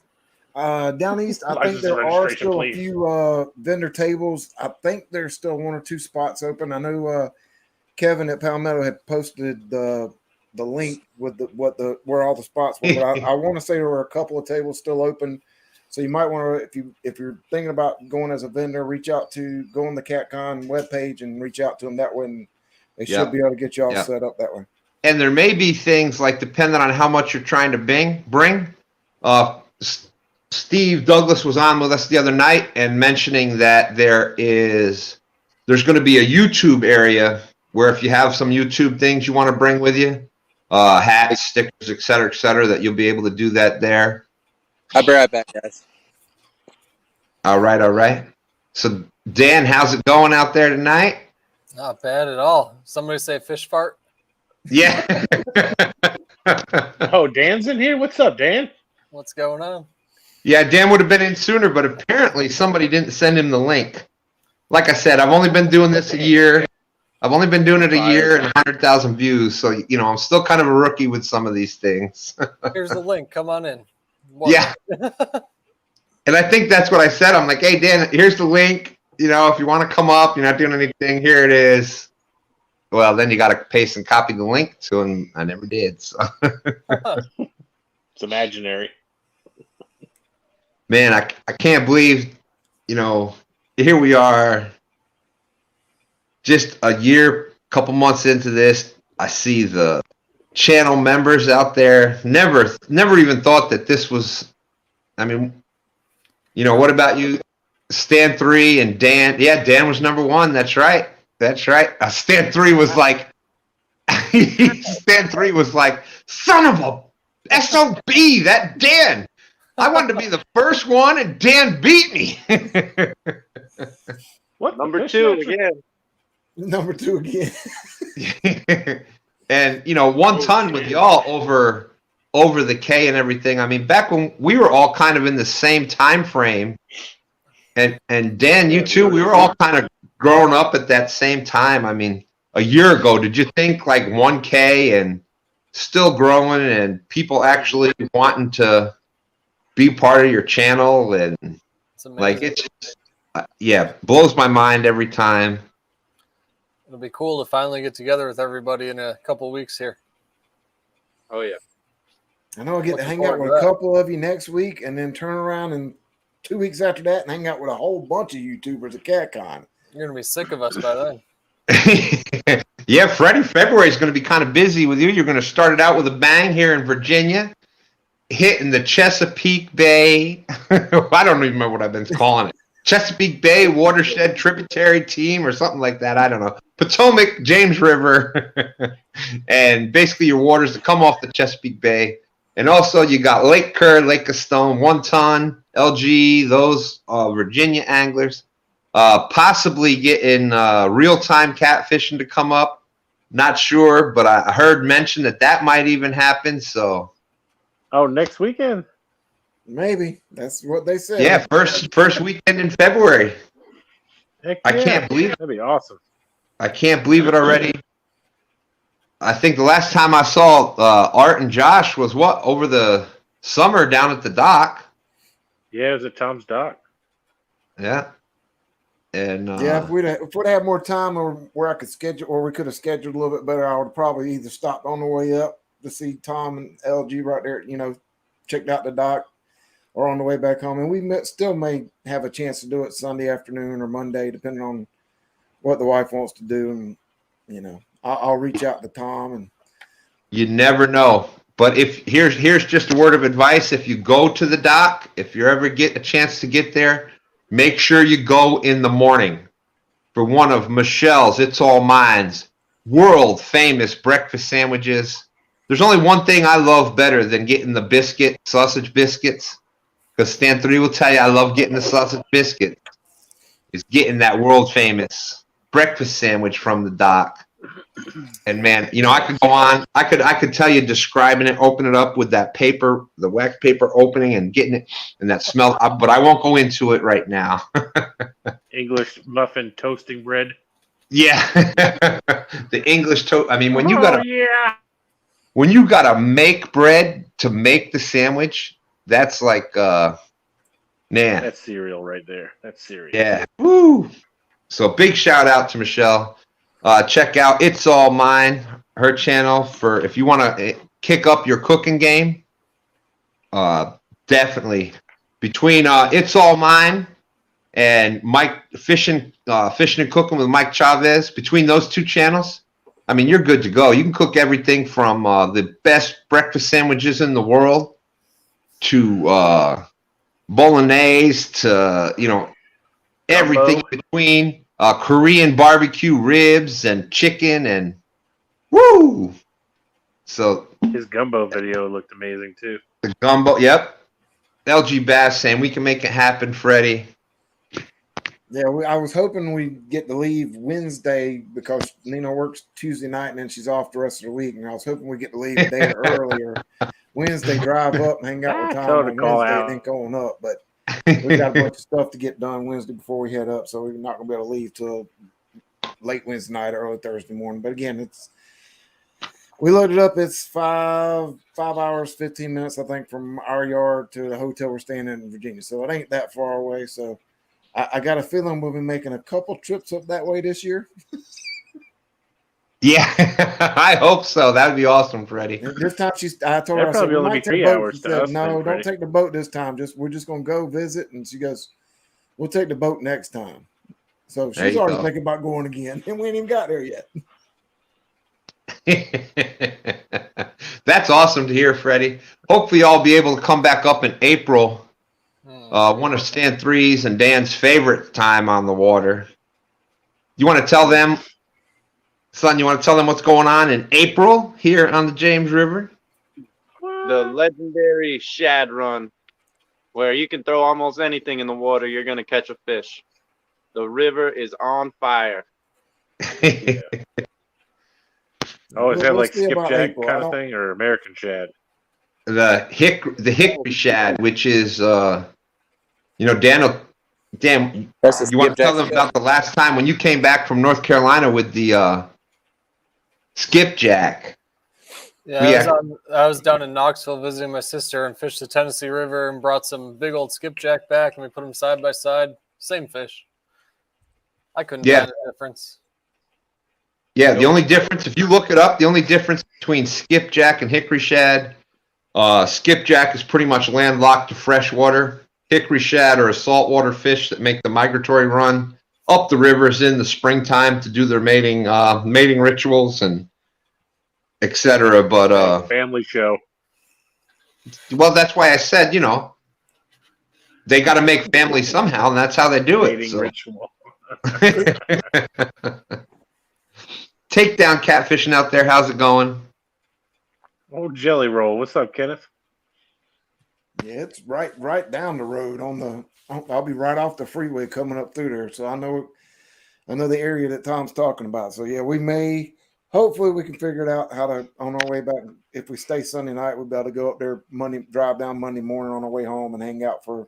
Down East, I think License there and are registration, still please. a few vendor tables. I think there's still 1 or 2 spots open. I know Kevin at Palmetto had posted the link with where all the spots were, but I want to say there were a couple of tables still open. So you might want to, if you're thinking about going as a vendor, go on the CatCon webpage and reach out to them that way, and they should be able to get you all set up that way. And there may be things like, depending on how much you're trying to bring. Steve Douglas was on with us the other night and mentioning that there's going to be a YouTube area where if you have some YouTube things you want to bring with you, hats, stickers, et cetera, that you'll be able to do that there. I'll be right back, guys. All right. So, Dan, how's it going out there tonight? Not bad at all. Somebody say fish fart? Yeah. Oh, Dan's in here? What's up, Dan? What's going on? Yeah, Dan would have been in sooner, but apparently somebody didn't send him the link. Like I said, I've only been doing this a year. I've only been doing it a year and 100,000 views. So, I'm still kind of a rookie with some of these things. Here's the link. Come on in. What? Yeah. And I think that's what I said. I'm like, hey, Dan, here's the link. If you want to come up, you're not doing anything, here it is. Well, then you got to paste and copy the link to him. I never did. So. It's imaginary. Man, I can't believe, here we are just a year, couple months into this. I see the channel members out there. Never even thought that this was, what about you, Stan 3 and Dan? Yeah, Dan was number 1. That's right. Stan 3 was like, son of a SOB, that Dan. I wanted to be the first one, and Dan beat me. What? Number 2 again. Number 2 again. And 1 ton with y'all over the K and everything. Back when we were all kind of in the same time frame, and Dan, you too, we were all kind of growing up at that same time. A year ago, did you think like 1K and still growing and people actually wanting to be part of your channel? And it's blows my mind every time. It'll be cool to finally get together with everybody in a couple weeks here. Oh yeah. I know I get to hang out with a couple of you next week, and then turn around and 2 weeks after that and hang out with a whole bunch of YouTubers at CatCon. You're gonna be sick of us by then. Yeah, Freddie, February is going to be kind of busy with you. You're going to start it out with a bang here in Virginia, hitting the Chesapeake Bay. I don't even remember what I've been calling it. Chesapeake Bay Watershed Tributary Team or something like that. I don't know. Potomac, James River, and basically your waters that come off the Chesapeake Bay. And also you got Lake Kerr, Lake Stone, 1 ton, LG, those Virginia anglers. Possibly getting real-time catfishing to come up. Not sure, but I heard mention that might even happen. So, Next weekend? Maybe. That's what they said. Yeah, first weekend in February. Heck I yeah. can't believe it. That'd be awesome. I can't believe it already. I think the last time I saw Art and Josh was over the summer down at the dock. Yeah, it was at Tom's dock. Yeah. And if we'd had more time, or where I could schedule, or we could have scheduled a little bit better, I would probably either stopped on the way up to see Tom and LG right there, checked out the dock, or on the way back home. And we still may have a chance to do it Sunday afternoon or Monday, depending on what the wife wants to do. And I'll reach out to Tom. And you never know. But here's just a word of advice: if you go to the dock, if you ever get a chance to get there, make sure you go in the morning for one of Michelle's It's All Mine's world famous breakfast sandwiches. There's only one thing I love better than getting the sausage biscuits, because Stan 3 will tell you I love getting the sausage biscuit, is getting that world famous breakfast sandwich from the dock. And man, I could go on. I could tell you describing it, open it up with that paper, the wax paper opening and getting it and that smell, but I won't go into it right now. English muffin toasting bread. Yeah. The English toast. I mean, when you yeah. when you gotta make bread to make the sandwich, that's like man. That's cereal right there. That's cereal. Yeah. Woo. So big shout out to Michelle. Check out It's All Mine, her channel for if you want to kick up your cooking game. Definitely between It's All Mine and Mike fishing and cooking with Mike Chavez. Between those two channels, I mean, you're good to go. You can cook everything from the best breakfast sandwiches in the world to bolognese to everything in between. Korean barbecue ribs and chicken and woo. So His gumbo video looked amazing too. the gumbo, yep. LG Bass saying we can make it happen, Freddie. Yeah, I was hoping we'd get to leave Wednesday because Nina works Tuesday night and then she's off the rest of the week. And I was hoping we'd get to leave a day earlier. Wednesday, drive up and hang out with Tom on Wednesday and then going up. But we got a bunch of stuff to get done Wednesday before we head up, so we're not going to be able to leave till late Wednesday night or early Thursday morning. But again, we loaded up. It's 5 hours, 15 minutes, I think, from our yard to the hotel we're staying in Virginia. So it ain't that far away. So I got a feeling we'll be making a couple trips up that way this year. Yeah, I hope so. That would be awesome, Freddie. This time I told her, I said, probably only be 3 hours. She said, no, don't take the boat this time. We're just going to go visit. And she goes, we'll take the boat next time. So she's already thinking about going again, and we ain't even got there yet. That's awesome to hear, Freddie. Hopefully, I'll be able to come back up in April. One of Stan 3's and Dan's favorite time on the water. You want to tell them, son? You want to tell them what's going on in April here on the James River? The legendary shad run, where you can throw almost anything in the water, you're gonna catch a fish. The river is on fire. Yeah. Oh, is that We'll like see about skipjack April. kind of thing or American shad? The hickory shad, which is Dan, That's the you want to tell skipjack them shad. about the last time when you came back from North Carolina with the skipjack? Yeah, I was down in Knoxville visiting my sister and fished the Tennessee River and brought some big old skipjack back and we put them side by side. Same fish. I couldn't find a difference. Yeah, the only difference, if you look it up, the only difference between skipjack and hickory shad, skipjack is pretty much landlocked to freshwater. Hickory shad are a saltwater fish that make the migratory run up the rivers in the springtime to do their mating rituals and etc. But Family show. well, that's why I said, they got to make family somehow, and that's how they do it. Mating So. ritual. Takedown catfishing out there. How's it going? Oh, Jelly Roll. What's up, Kenneth? Yeah, it's right down the road I'll be right off the freeway coming up through there. So I know the area that Tom's talking about. So yeah, hopefully we can figure it out how to, on our way back. If we stay Sunday night, we'll be able to go up there drive down Monday morning on our way home and hang out for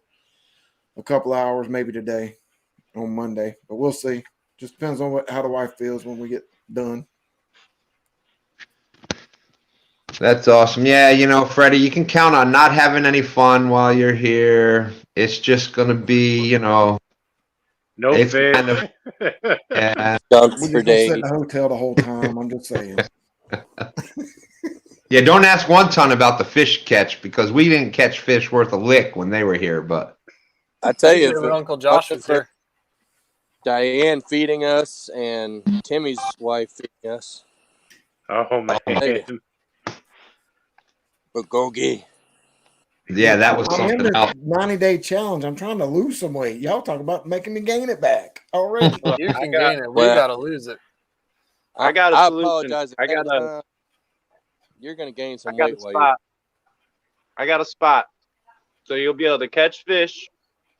a couple hours, maybe today on Monday, but we'll see. Just depends on how the wife feels when we get done. That's awesome. Yeah, Freddie, you can count on not having any fun while you're here. It's just going to be, No it's fish. kind of, yeah. Dunks We're for just gonna sit days. in the hotel the whole time. I'm just saying. Yeah, don't ask one ton about the fish catch because we didn't catch fish worth a lick when they were here, but. I tell you, When Uncle Josh was here. Diane feeding us and Timmy's wife feeding us. Oh, man. Hey. But go get. Yeah, that was I'm in something this else. 90-day challenge. I'm trying to lose some weight. Y'all talk about making me gain it back already. You can gain it. We Well, got to lose it. I got a I solution. apologize. I got a You're going to gain some I got weight a while spot. I got a spot. So you'll be able to catch fish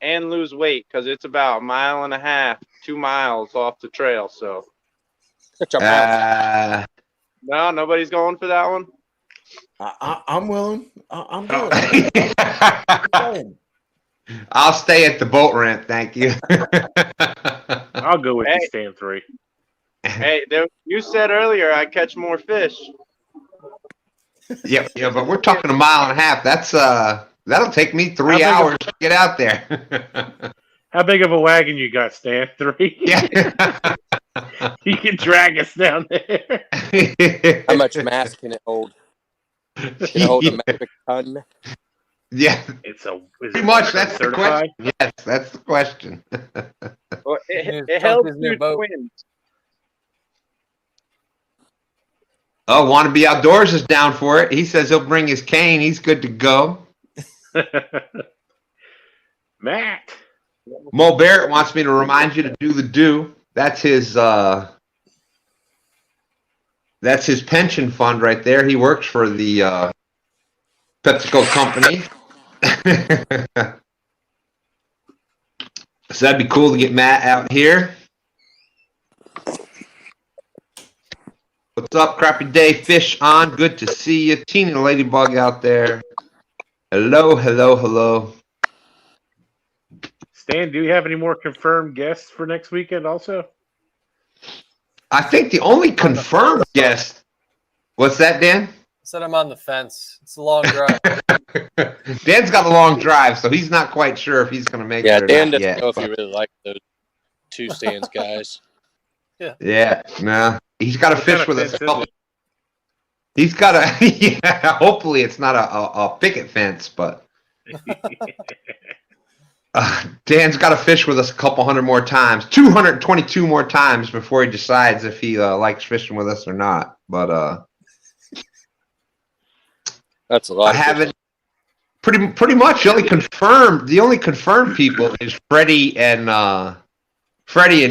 and lose weight because it's about 1.5 miles, 2 miles off the trail. So you're your mouth. no, nobody's going for that one. I'm willing. I'm good. I'll stay at the boat ramp, thank you. I'll go with Hey. you, Stan 3. Hey, you said earlier I catch more fish. Yeah, but we're talking a mile and a half. That's that'll take me 3 hours to get out there. How big of a wagon you got, Stan? 3? Yeah. You can drag us down there. How much mass can it hold? Can it hold a metric ton? Yeah. Is Pretty much that's certified? the question. Yes, that's the question. Well, His it trunk helps is new you boat. twins. Oh, Want to Be Outdoors is down for it. He says he'll bring his cane. He's good to go. Matt. Mo Barrett wants me to remind you to do the do. That's his pension fund right there. He works for the PepsiCo company. So that'd be cool to get Matt out here. What's up, Crappy Day Fish on? Good to see you. Tina Ladybug out there. Hello, hello, hello. Stan, do you have any more confirmed guests for next weekend also? I think the only confirmed guest. What's that, Dan? I said I'm on the fence. It's a long drive. Dan's got a long drive, so he's not quite sure if he's going to make it or Dan not doesn't yet. know if he really likes those 2 stands guys. Yeah, no. He's got to What fish kind of with us. fence is it? He's got to, yeah, hopefully it's not a picket fence, but Dan's got to fish with us a couple hundred more times, 222 more times before he decides if he likes fishing with us or not. But That's a lot. I haven't. Pretty much the only confirmed people is Freddie and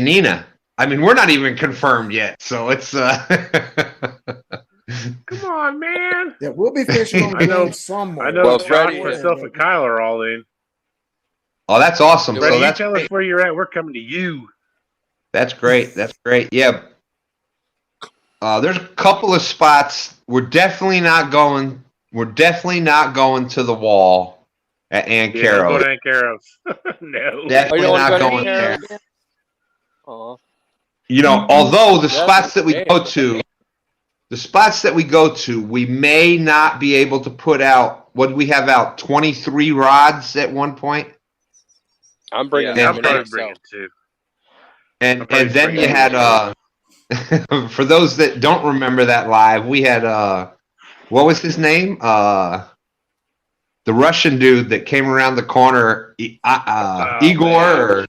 Nina. I mean, we're not even confirmed yet, so it's Come on, man. Yeah, we'll be fishing on I know- the game somewhere. I know Well, Josh, Freddie- myself, and Kyle are all in. Oh, that's awesome. Freddie, So you that's tell great. us where you're at. We're coming to you. That's great. That's great. Yeah. There's a couple of spots. We're definitely not going to the wall at Yeah, don't go Ancaros. to Ancaros. No. Definitely Oh, you don't wanna not go to going there. Ancaros again? Aw. You know, although the That's spots that we okay. go to, we may not be able to put out. What did we have out? 23 rods at one point. I'm bringing Yeah, I'm them in probably myself. bringing 2. And I'll probably then bring you that. had for those that don't remember that live, we had what was his name? The Russian dude that came around the corner, Igor man.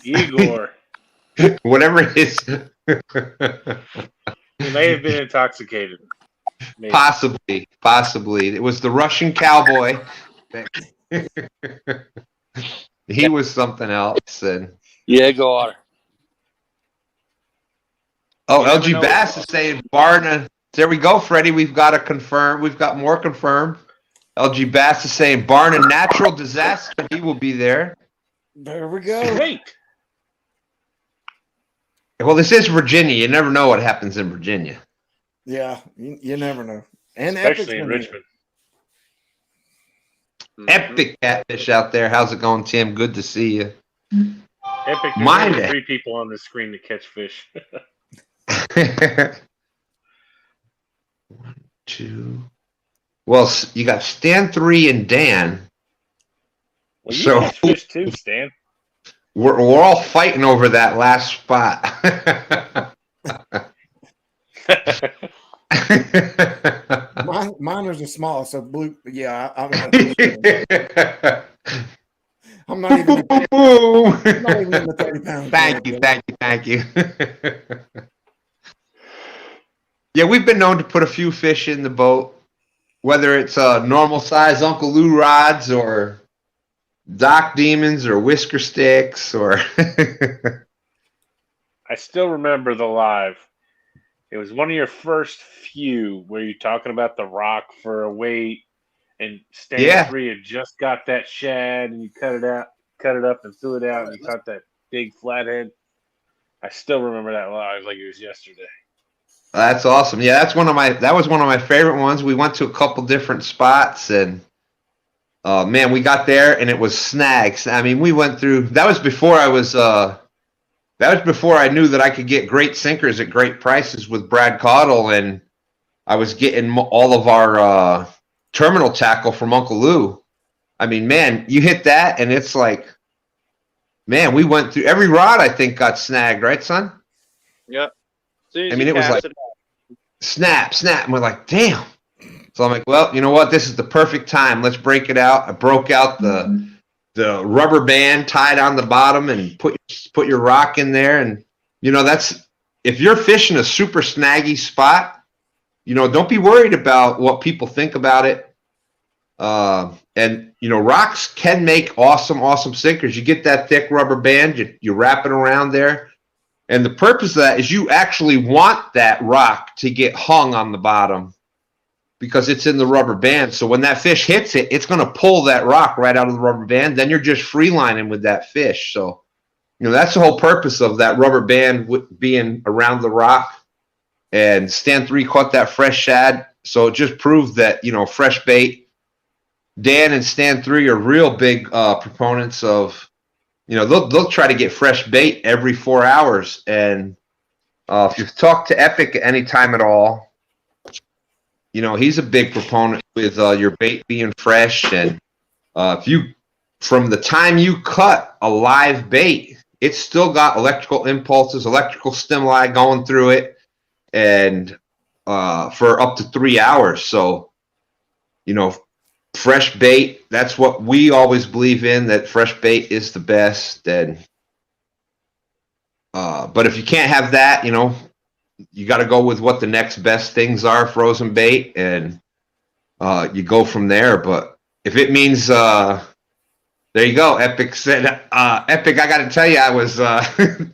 Igor. or whatever his He may have been intoxicated. Maybe. possibly. It was the Russian cowboy. He was something else. And Yeah, go on. oh, You never LG know. Bass is saying Barna. There we go, Freddie. We've got to confirm. We've got more confirmed. LG Bass is saying Barna Natural Disaster. He will be there. There we go. Wait. Well, this is Virginia. You never know what happens in Virginia. Yeah, you never know. And Especially Epic's in been Richmond. Epic catfish out there. How's it going, Tim? Good to see you. Epic. There's Mind only it. 3 people on the screen to catch fish. 1, 2. Well, you got Stan 3 and Dan. Well, you So- catch fish too, Stan. We're all fighting over that last spot. mine is a small, so blue. Yeah, I'm I'm not even. I'm not even in the 30-pound. Thank you. Yeah, we've been known to put a few fish in the boat, whether it's normal size Uncle Lou rods or Doc Demons or Whisker Sticks or. I still remember the live. It was one of your first few where you're talking about the rock for a weight, and Stan Yeah. 3 had just got that shad, and you cut it up, and threw it out, and you caught that big flathead. I still remember that live like it was yesterday. That's awesome. Yeah, that was one of my favorite ones. We went to a couple different spots and man, we got there and it was snags. I mean, we went through, that was before I was that was before I knew that I could get great sinkers at great prices with Brad Caudle, and I was getting all of our terminal tackle from Uncle Lou. I mean, man, you hit that, and it's like, man, we went through every rod. I think got snagged, right, son? Yep. I mean, it was like snap, snap, and we're like, damn. So I'm like, well, you know what? This is the perfect time. Let's break it out. I broke out the rubber band tied on the bottom and put your rock in there. And, you know, that's, if you're fishing a super snaggy spot, you know, don't be worried about what people think about it. And, you know, rocks can make awesome sinkers. You get that thick rubber band, you wrap it around there. And the purpose of that is you actually want that rock to get hung on the bottom because it's in the rubber band. So when that fish hits it, it's going to pull that rock right out of the rubber band. Then you're just free lining with that fish. So, you know, that's the whole purpose of that rubber band being around the rock. And Stand 3 caught that fresh shad. So it just proved that, you know, fresh bait. Dan and Stand 3 are real big proponents of, you know, they'll try to get fresh bait every 4 hours. And if you've talked to Epic at any time at all, you know, he's a big proponent with your bait being fresh. And if you, from the time you cut a live bait, it's still got electrical impulses, electrical stimuli going through it, and for up to 3 hours. So, you know, fresh bait, that's what we always believe in, that fresh bait is the best. And but if you can't have that, you know, you got to go with what the next best things are, frozen bait, and you go from there. But if it means there you go. Epic said, Epic, I got to tell you, I was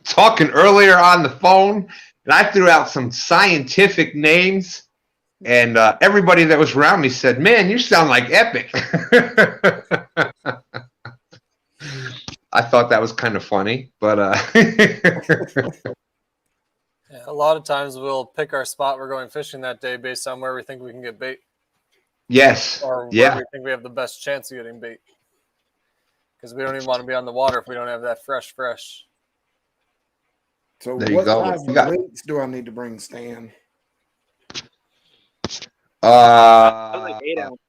talking earlier on the phone, and I threw out some scientific names. And everybody that was around me said, man, you sound like Epic. I thought that was kind of funny, but yeah, a lot of times we'll pick our spot we're going fishing that day based on where we think we can get bait. yes. Or Yeah. where we think we have the best chance of getting bait. Because we don't even want to be on the water if we don't have that fresh. So There you what go. size You got- weights do I need to bring, Stan? Like 8 ounce.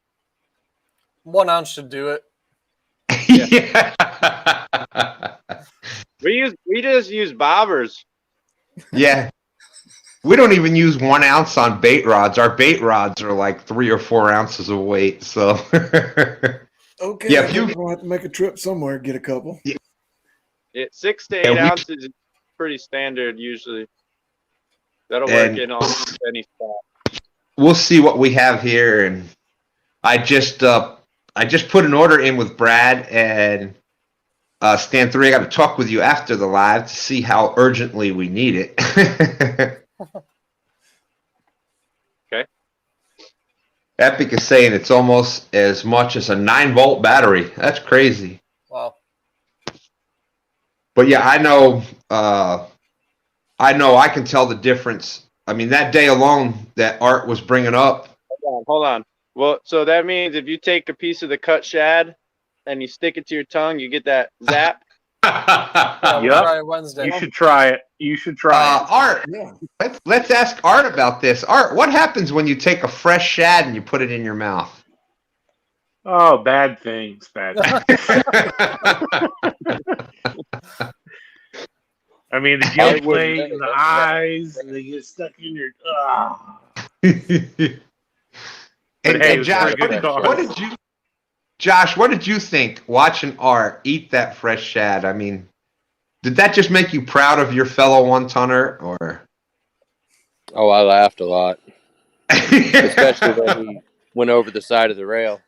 1 ounce should do it. Yeah. We just use bobbers. Yeah. We don't even use 1 ounce on bait rods. Our bait rods are like 3 or 4 ounces of weight. So Okay, Yeah, I if you- think we'll have to make a trip somewhere, get a couple. 6 to 8 Yeah, we- ounces is pretty standard usually. That'll work And- in almost any spot. we'll see what we have here. And I just put an order in with Brad and Stan 3. I got to talk with you after the live to see how urgently we need it. Okay. Epic is saying it's almost as much as a 9-volt battery. That's crazy. Wow. But yeah, I know I can tell the difference. I mean, that day alone that Art was bringing up. Hold on. Well, so that means if you take a piece of the cut shad and you stick it to your tongue, you get that zap. Yeah, we'll Yep. try it Wednesday. You should try it. You should try it. Art, Yeah. let's ask Art about this. Art, what happens when you take a fresh shad and you put it in your mouth? Oh, bad things. Bad things. I mean, the guilt play in the eyes, and they get stuck in your. And hey, it was Josh, for a good cause. what did you think watching Art eat that fresh shad? I mean, did that just make you proud of your fellow one-tonner, or? Oh, I laughed a lot, especially when he went over the side of the rail.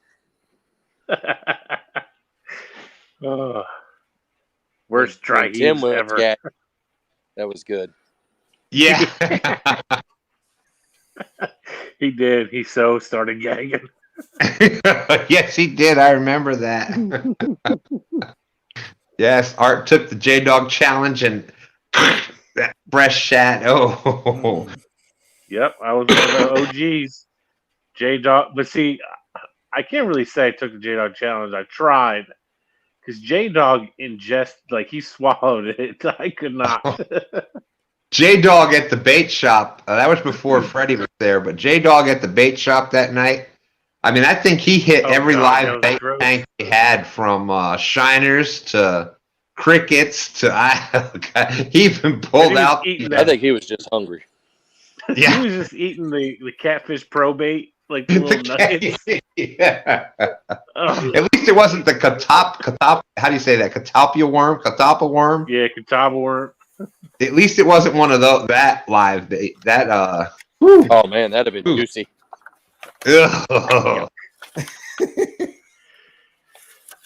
Oh, worst dry When Tim heaves went, ever. yeah, that was good. Yeah. He did. He so started gagging. Yes, he did. I remember that. Yes, Art took the J-Dog challenge and that fresh shad. Oh. Yep, I was one of the OGs. J-Dog. But see, I can't really say I took the J-Dog challenge. I tried. Because J-Dog he swallowed it. I could not. J-Dog at the bait shop. That was before Freddie was there, but J-Dog at the bait shop that night. I mean, I think he hit every live bait tank he had, from shiners to crickets to he even pulled out. I think he was just hungry. Yeah. He was just eating the catfish probate, like the little nuggets. Yeah. Oh. At least it wasn't the catop. How do you say that? Catapia worm? Catapa worm? Yeah, catawba worm. At least it wasn't one of those that live bait. That Oh man, that'd have been juicy. Ugh.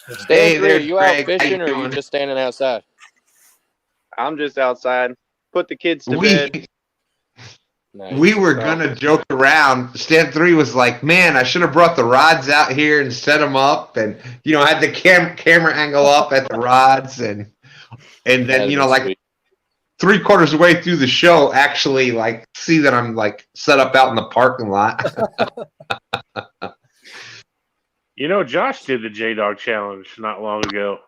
Stan, are you out fishing or are you just standing outside? I'm just outside. Put the kids to bed. Nice. We were gonna joke around. Stan 3 was like, "Man, I should have brought the rods out here and set them up, and had the camera angle up at the rods, and then like sweet. 3/4 of the way through the show, actually see that I'm set up out in the parking lot." Josh did the J-Dog challenge not long ago.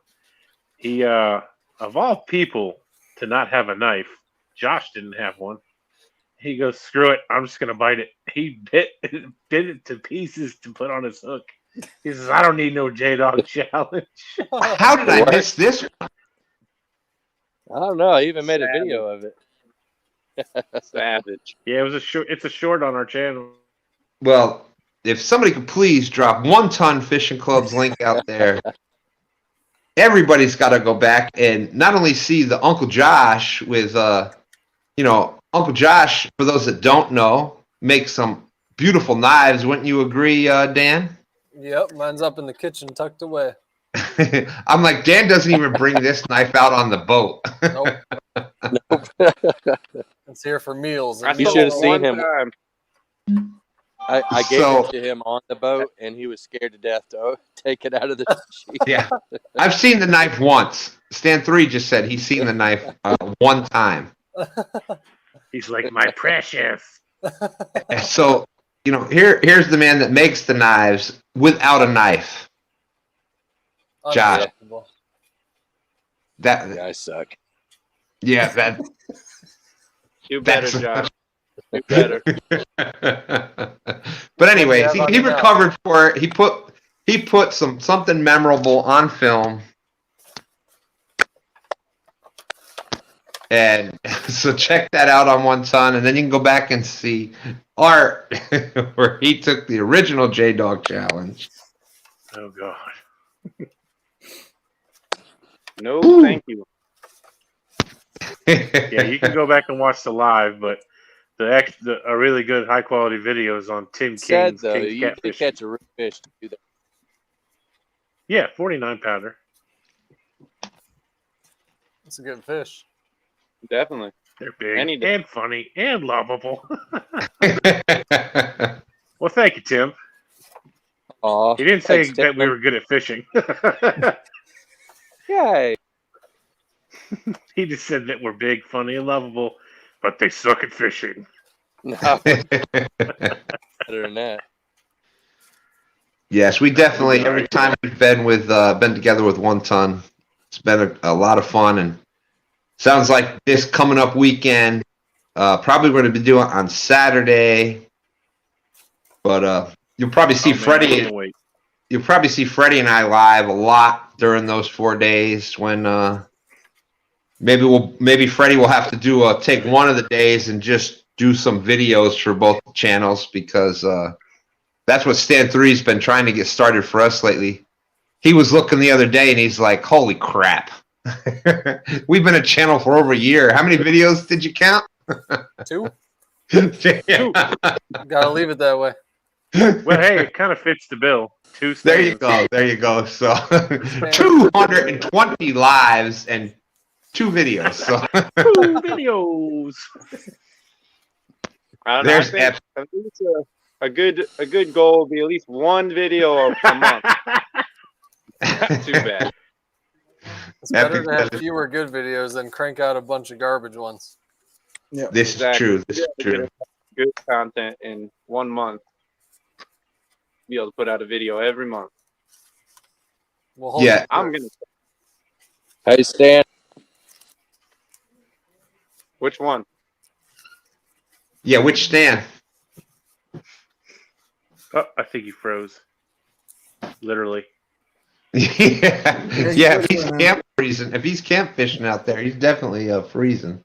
He, of all people to not have a knife, Josh didn't have one. He goes, "Screw it, I'm just gonna bite it." He bit it to pieces to put on his hook. He says, "I don't need no J-Dog challenge." How did I miss this one? I don't know. I even made a video of it. Savage. Yeah, it's a short on our channel. Well, if somebody could please drop 1 Ton Fishing Club's link out there, everybody's got to go back and not only see the Uncle Josh with, Uncle Josh, for those that don't know, makes some beautiful knives. Wouldn't you agree, Dan? Yep, mine's up in the kitchen tucked away. I'm like, Dan doesn't even bring this knife out on the boat. Nope. It's here for meals. You should have seen him. I gave it to him on the boat, and he was scared to death to take it out of the sheet. Yeah, I've seen the knife once. Stan 3 just said he's seen the knife 1 time. He's like, "My precious." So, here's the man that makes the knives without a knife. Josh. That guy suck. Yeah, that. You better, Josh. You better. But anyways, he recovered for it. He put something memorable on film. And so check that out on 1 Ton, and then you can go back and see Art where he took the original J-Dog challenge. Oh God. No, thank you. Yeah, you can go back and watch the live, but a really good high quality videos on Tim King's you Catfish. did catch a real fish to do that. Yeah, 49 pounder. It's a good fish. Definitely. They're big and funny and lovable. Well, thank you, Tim. Aw, He didn't say thanks, that Tim. we were good at fishing. Yay. He just said that we're big, funny, and lovable, but they suck at fishing. No, better than that. Yes, we definitely, every time we've been together with 1 Ton, it's been a lot of fun, and sounds like this coming up weekend, probably going to be doing it on Saturday, but you'll probably see Freddie. You'll probably see Freddie and I live a lot during those 4 days when maybe Freddie will have to take one of the days and just do some videos for both channels, because that's what Stan 3's been trying to get started for us lately. He was looking the other day and he's like, "Holy crap. We've been a channel for over a year. How many videos did you count?" 2. Yeah. Gotta leave it that way. Well, hey, it kind of fits the bill. 2 stands. There you go. So 220 lives and 2 videos. So 2 videos. I don't know. I think it's a good goal would be at least 1 video a month. Not too bad. It's better to have fewer good videos than crank out a bunch of garbage ones. Yeah, this is true. This is true. Good content in 1 month. Be able to put out a video every month. We'll Yeah. I'm gonna Hey, Stan. Which one? Yeah, which Stan? Oh, I think he froze. Literally. Yeah, if he's camp freezing, if he's camp fishing out there, he's definitely freezing.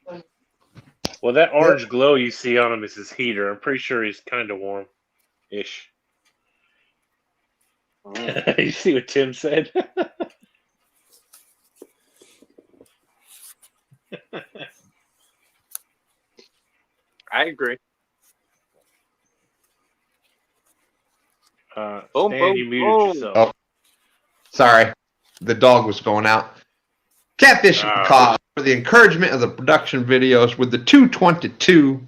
Well, that orange glow you see on him is his heater. I'm pretty sure he's kind of warm-ish. You see what Tim said? I agree. Stan, Boom, boom, you muted boom. yourself. Oh, sorry, the dog was going out. Catfish cause for the encouragement of the production videos with the 222.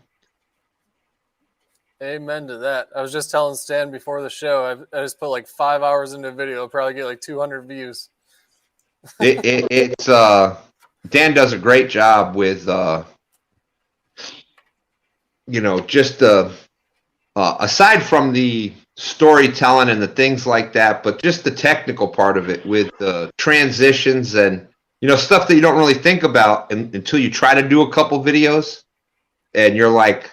Amen to that. I was just telling Stan before the show, I just put like 5 hours into a video. I'll probably get like 200 views. It's Dan does a great job with just aside from the storytelling and the things like that, but just the technical part of it with the transitions and stuff that you don't really think about until you try to do a couple videos, and you're like,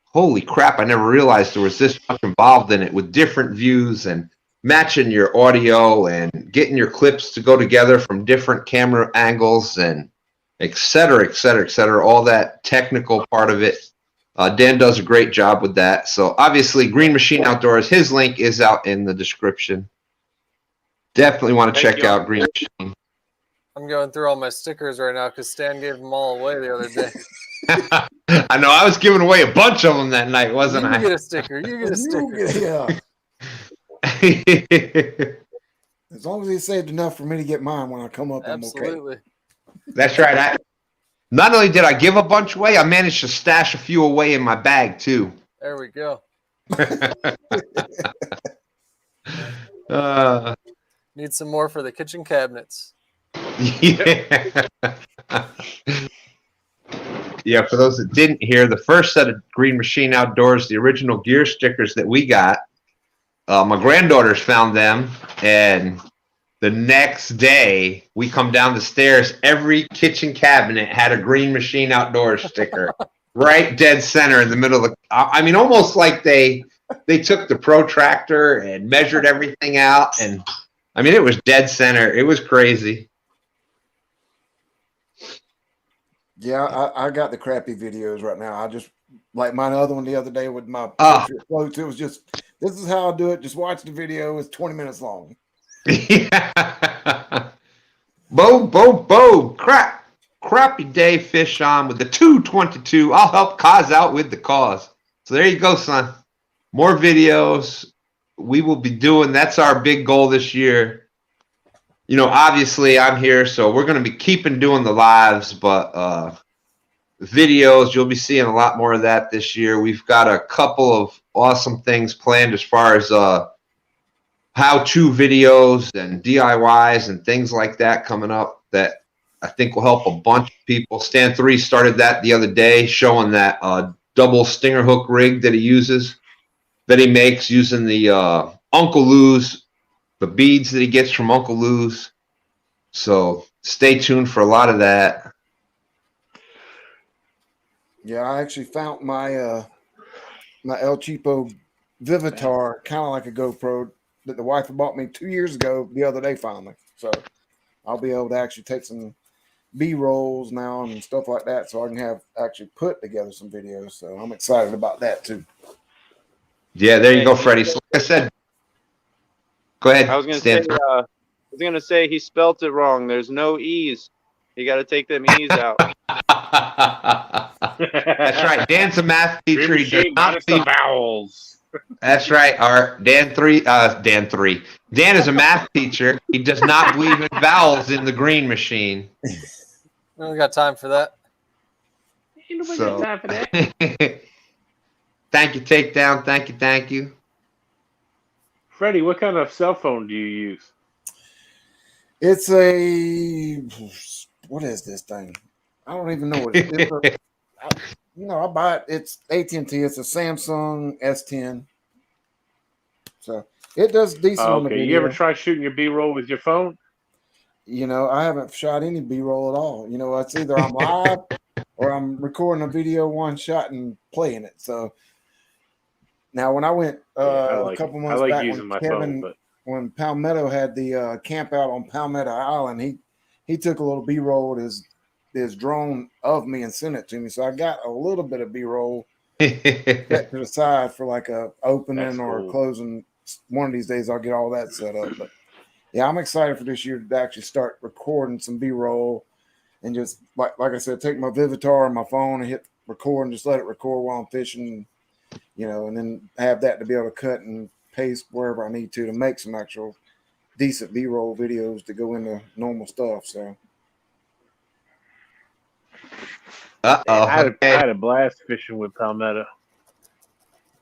holy crap, I never realized there was this much involved in it, with different views and matching your audio and getting your clips to go together from different camera angles and et cetera, et cetera, et cetera. All that technical part of it. Dan does a great job with that. So obviously Green Machine Outdoors, his link is out in the description. Definitely want to check out Green Machine. I'm going through all my stickers right now because Stan gave them all away the other day. I know, I was giving away a bunch of them that night, wasn't I? You get a sticker. You get a sticker. Yeah. As long as he saved enough for me to get mine when I come up, Absolutely. I'm okay. That's right. Not only did I give a bunch away, I managed to stash a few away in my bag too. There we go. Need some more for the kitchen cabinets. Yeah. Yeah, for those that didn't hear, the first set of Green Machine Outdoors, the original gear stickers that we got, my granddaughters found them, and the next day we come down the stairs, every kitchen cabinet had a Green Machine Outdoors sticker right dead center in the middle of the, I mean, almost like they took the protractor and measured everything out, and I mean, it was dead center. It was crazy. Yeah, I got the crappy videos right now. I just like my other one the other day with my floats. It was just, this is how I do it. Just watch the video. It's 20 minutes long. Yeah. Boom. Crappy day fish on with the 222. I'll help Kaz out with the cause. So there you go, son. More videos we will be doing. That's our big goal this year. Obviously I'm here, so we're going to be keeping doing the lives, but videos, you'll be seeing a lot more of that this year. We've got a couple of awesome things planned as far as how-to videos and DIYs and things like that coming up that I think will help a bunch of people. Stan 3 started that the other day, showing that double stinger hook rig that he uses, that he makes using the Uncle Lou's, the beads that he gets from Uncle Lou's. So stay tuned for a lot of that. Yeah, I actually found my my El Cheapo Vivitar, kind of like a GoPro, that the wife had bought me 2 years ago the other day finally. So I'll be able to actually take some B-rolls now and stuff like that, so I can actually put together some videos. So I'm excited about that too. Yeah, there you go, Freddie. So like I said, go ahead. I was gonna say he spelt it wrong. There's no E's. You got to take them E's out. That's right. Dan's a math teacher. He does not the vowels. That's right. Dan is a math teacher. He does not believe in vowels in the Green Machine. We don't got time for that. So, thank you, Takedown. Thank you. Freddie, what kind of cell phone do you use? It's a, what is this thing? I don't even know what it is. I buy it. It's AT&T. It's a Samsung S10. So it does decent on the video. You ever try shooting your B-roll with your phone? I haven't shot any B-roll at all. It's either I'm live or I'm recording a video one shot and playing it. So now when I went a couple months back using my Kevin, phone, but when Palmetto had the camp out on Palmetto Island, he took a little B-roll with his drone of me and sent it to me. So I got a little bit of B-roll set to the side for like a opening or a closing. One of these days I'll get all that set up. But yeah, I'm excited for this year to actually start recording some B-roll and just like I said, take my Vivitar on my phone and hit record and just let it record while I'm fishing, and then have that to be able to cut and paste wherever I need to make some actual decent B-roll videos to go into normal stuff. So I had a blast fishing with Palmetto.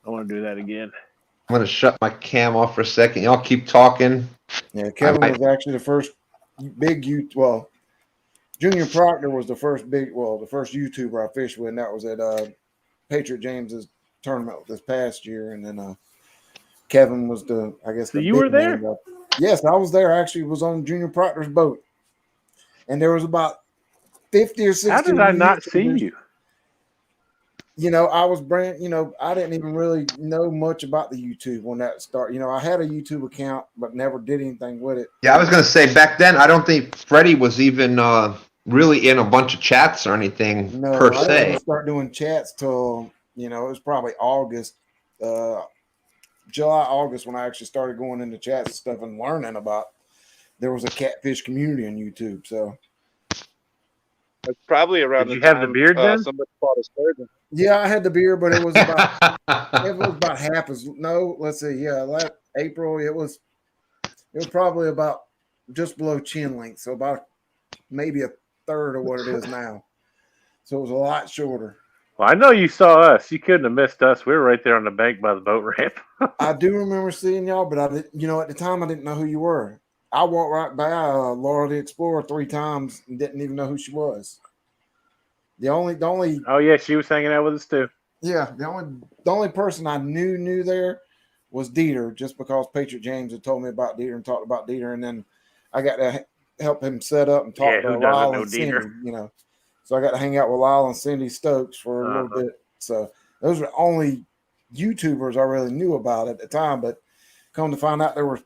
I want to do that again. I'm going to shut my cam off for a second. Y'all keep talking. Yeah, Kevin was actually the first big Junior Proctor was the first YouTuber I fished with, and that was at Patriot James's tournament this past year. And then Kevin was So the you were there? Yes, I was there. I actually was on Junior Proctor's boat. And there was about 50 or 60. How did I not see you? I was I didn't even really know much about the YouTube when that started. I had a YouTube account, but never did anything with it. Yeah, I was going to say back then, I don't think Freddie was even really in a bunch of chats or anything per I se. didn't start doing chats till, it was probably August, July, August when I actually started going into chats and stuff and learning about there was a catfish community on YouTube. So it's probably around Did you have the beard then? Somebody caught a sturgeon. yeah, I had the beard, but it was about half as let's see, April it was probably about just below chin length, so about maybe a third of what it is now. So it was a lot shorter. Well, I know you saw us. You couldn't have missed us. We were right there on the bank by the boat ramp. I do remember seeing y'all, but I did, at the time I didn't know who you were. I walked right by Laura the Explorer 3 times and didn't even know who she was. The only Oh yeah, she was hanging out with us too. Yeah, the only person I knew there was Dieter, just because Patriot James had told me about Dieter and talked about Dieter, and then I got to help him set up and talk to Lyle and Cindy, So I got to hang out with Lyle and Cindy Stokes for a little bit. So those were the only YouTubers I really knew about at the time, but come to find out there were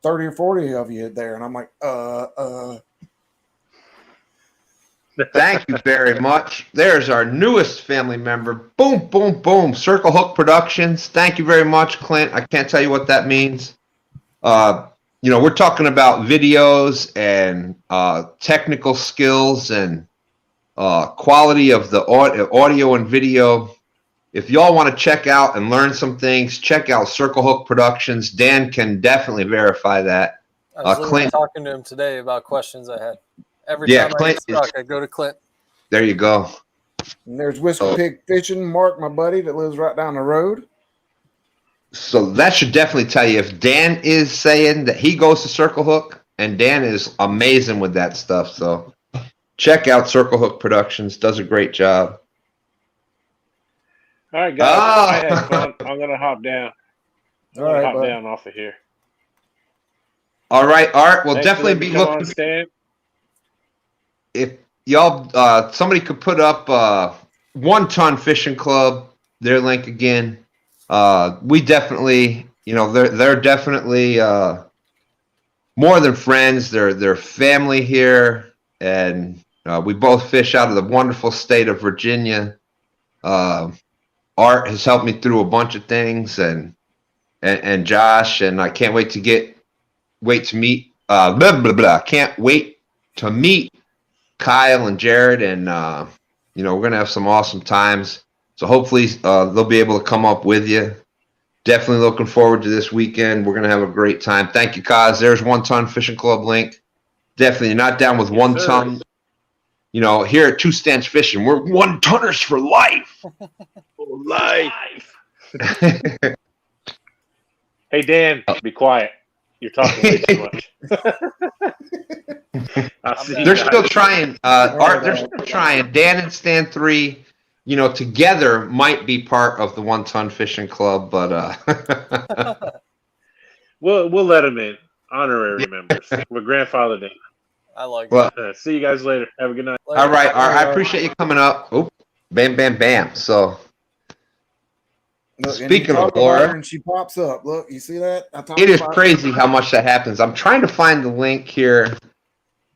30 or 40 of you there, and I'm like, Thank you very much. There's our newest family member. Boom, boom, boom. Circle Hook Productions. Thank you very much, Clint. I can't tell you what that means. We're talking about videos and technical skills and quality of the audio and video. If y'all want to check out and learn some things, check out Circle Hook Productions. Dan can definitely verify that. I was literally talking to him today about questions I had. Every time I get stuck, I go to Clint. There you go. And there's Whiskey Pig Fishing, Mark, my buddy, that lives right down the road. So that should definitely tell you if Dan is saying that he goes to Circle Hook, and Dan is amazing with that stuff. So check out Circle Hook Productions. Does a great job. All right, guys. I had fun. I'm going to hop down. Hop down off of here. All right, Art. We'll Thanks definitely be looking. Stan. If y'all, somebody could put up 1 Ton Fishing Club, their link again. We definitely, they're definitely more than friends. They're family here, and we both fish out of the wonderful state of Virginia. Art has helped me through a bunch of things, and Josh, and I can't wait to meet. Can't wait to meet Kyle and Jared, and we're gonna have some awesome times. So hopefully they'll be able to come up with you. Definitely looking forward to this weekend. We're gonna have a great time. Thank you, Kaz. There's 1 Ton Fishing Club link. Definitely not down with 1 ton. Here at Two Stance Fishing, we're 1 tonners for life. For life. Hey Dan, be quiet. You're talking way too much. They're still trying. Art, they're still trying. Dan and Stan 3, together might be part of the 1 Ton Fishing Club, but we'll let them in. honorary members. We're grandfathered in. I like Well, See you guys later. Have a good night. it. all right. I appreciate you coming up. Oop, bam, bam, bam. So, Look, and you speaking of talk about her Laura, and she pops up. Look, you see that? I talked it is about crazy how much that happens. I'm trying to find the link here.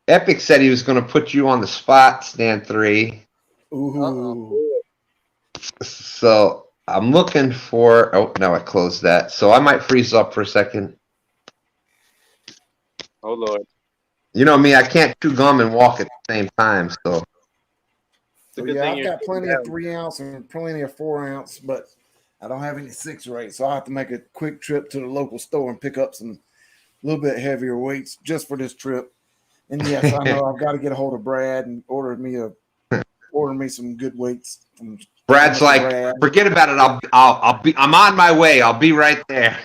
Epic said he was going to put you on the spot, Stand 3. Ooh. So I'm looking for. Oh, no, I closed that. So I might freeze up for a second. Oh Lord. You know me, I can't chew gum and walk at the same time. So It's a So good yeah, thing I've you're got plenty down. of 3 ounce and plenty of 4 ounce, but I don't have any 6 rate. So I'll have to make a quick trip to the local store and pick up some little bit heavier weights just for this trip. And yes, I know I've got to get a hold of Brad and order me some good weights. From Brad's Mr. like, Brad. forget about it. I'm on my way. I'll be right there.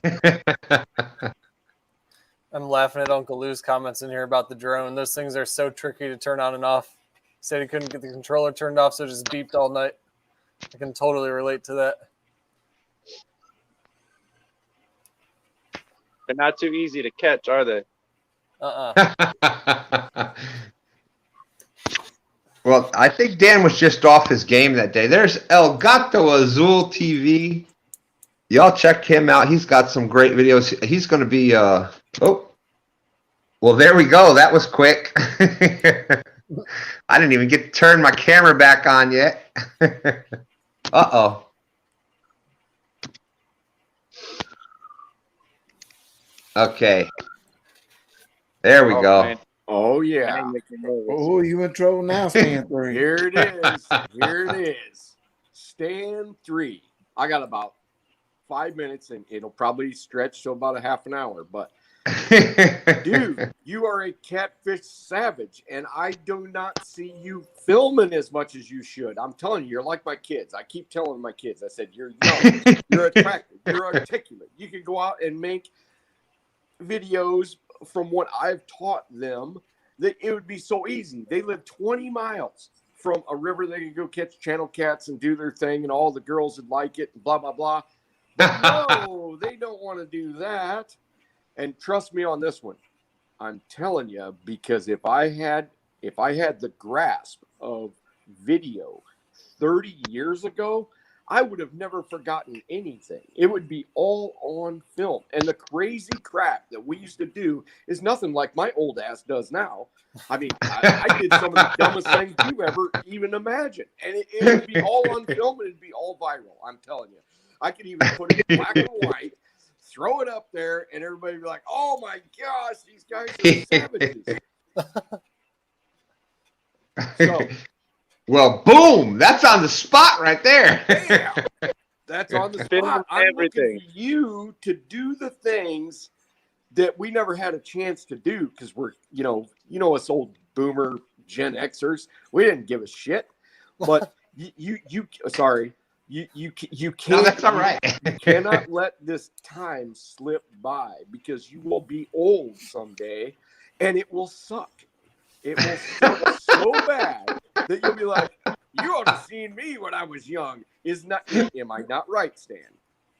I'm laughing at Uncle Lou's comments in here about the drone. Those things are so tricky to turn on and off. He said he couldn't get the controller turned off, so it just beeped all night. I can totally relate to that. They're not too easy to catch, are they? Well, I think Dan was just off his game that day. There's El Gato Azul TV. Y'all check him out. He's got some great videos. He's going to be well, there we go. That was quick. I didn't even get to turn my camera back on yet. Uh-oh. Okay. There we go. Man. Oh I yeah. ain't making noise. Oh, you in trouble now, Stand 3. Here it is. Here it is. Stand 3. I got about 5 minutes, and it'll probably stretch to about a half an hour. But dude, you are a catfish savage, and I do not see you filming as much as you should. I'm telling you, you're like my kids. I keep telling my kids, I said, you're young, you're attractive, you're articulate. You can go out and make videos from what I've taught them that it would be so easy. They live 20 miles from a river. They could go catch channel cats and do their thing, and all the girls would like it, and blah, blah, blah. But no, they don't want to do that. And trust me on this one. I'm telling you, because if I had the grasp of video 30 years ago, I would have never forgotten anything. It would be all on film. And the crazy crap that we used to do is nothing like my old ass does now. I mean, I did some of the dumbest things you ever even imagine. And it would be all on film and it'd be all viral. I'm telling you. I could even put it in black and white, throw it up there, and everybody would be like, oh my gosh, these guys are savages. So, well, boom! That's on the spot right there. bam, that's on the Spin spot. I'm everything. looking for you to do the things that we never had a chance to do because we're, you know, us old boomer Gen Xers. We didn't give a shit. But you can't. No, that's all right. You cannot let this time slip by because you will be old someday, and it will suck. It will suck so bad that you'll be like, you ought to have seen me when I was young. Am I not right, Stan?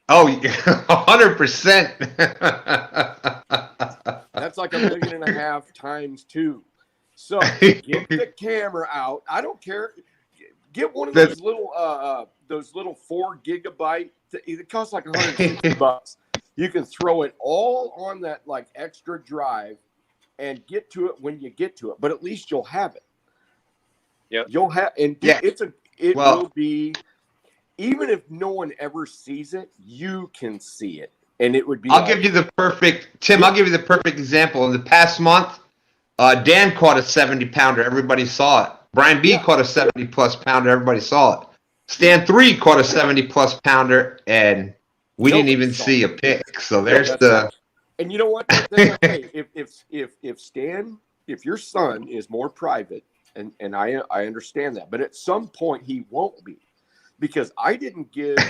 Oh, 100%. That's like 1.5 million times 2. So get the camera out. I don't care. Get one of those little 4 gigabyte. It costs like $160. You can throw it all on that like extra drive and get to it when you get to it. But at least you'll have it. Yep. You'll have, and Yeah. it will be. Even if no one ever sees it, you can see it, and it would be. I'll give you the perfect example. In the past month, Dan caught a 70-pounder. Everybody saw it. Brian B caught a 70-plus pounder. Everybody saw it. Stan 3 caught a 70-plus pounder, and we didn't even see a pic. So there's the. And you know what? That's okay. If Stan, if your son is more private, and I understand that, but at some point he won't be. Because I didn't give 2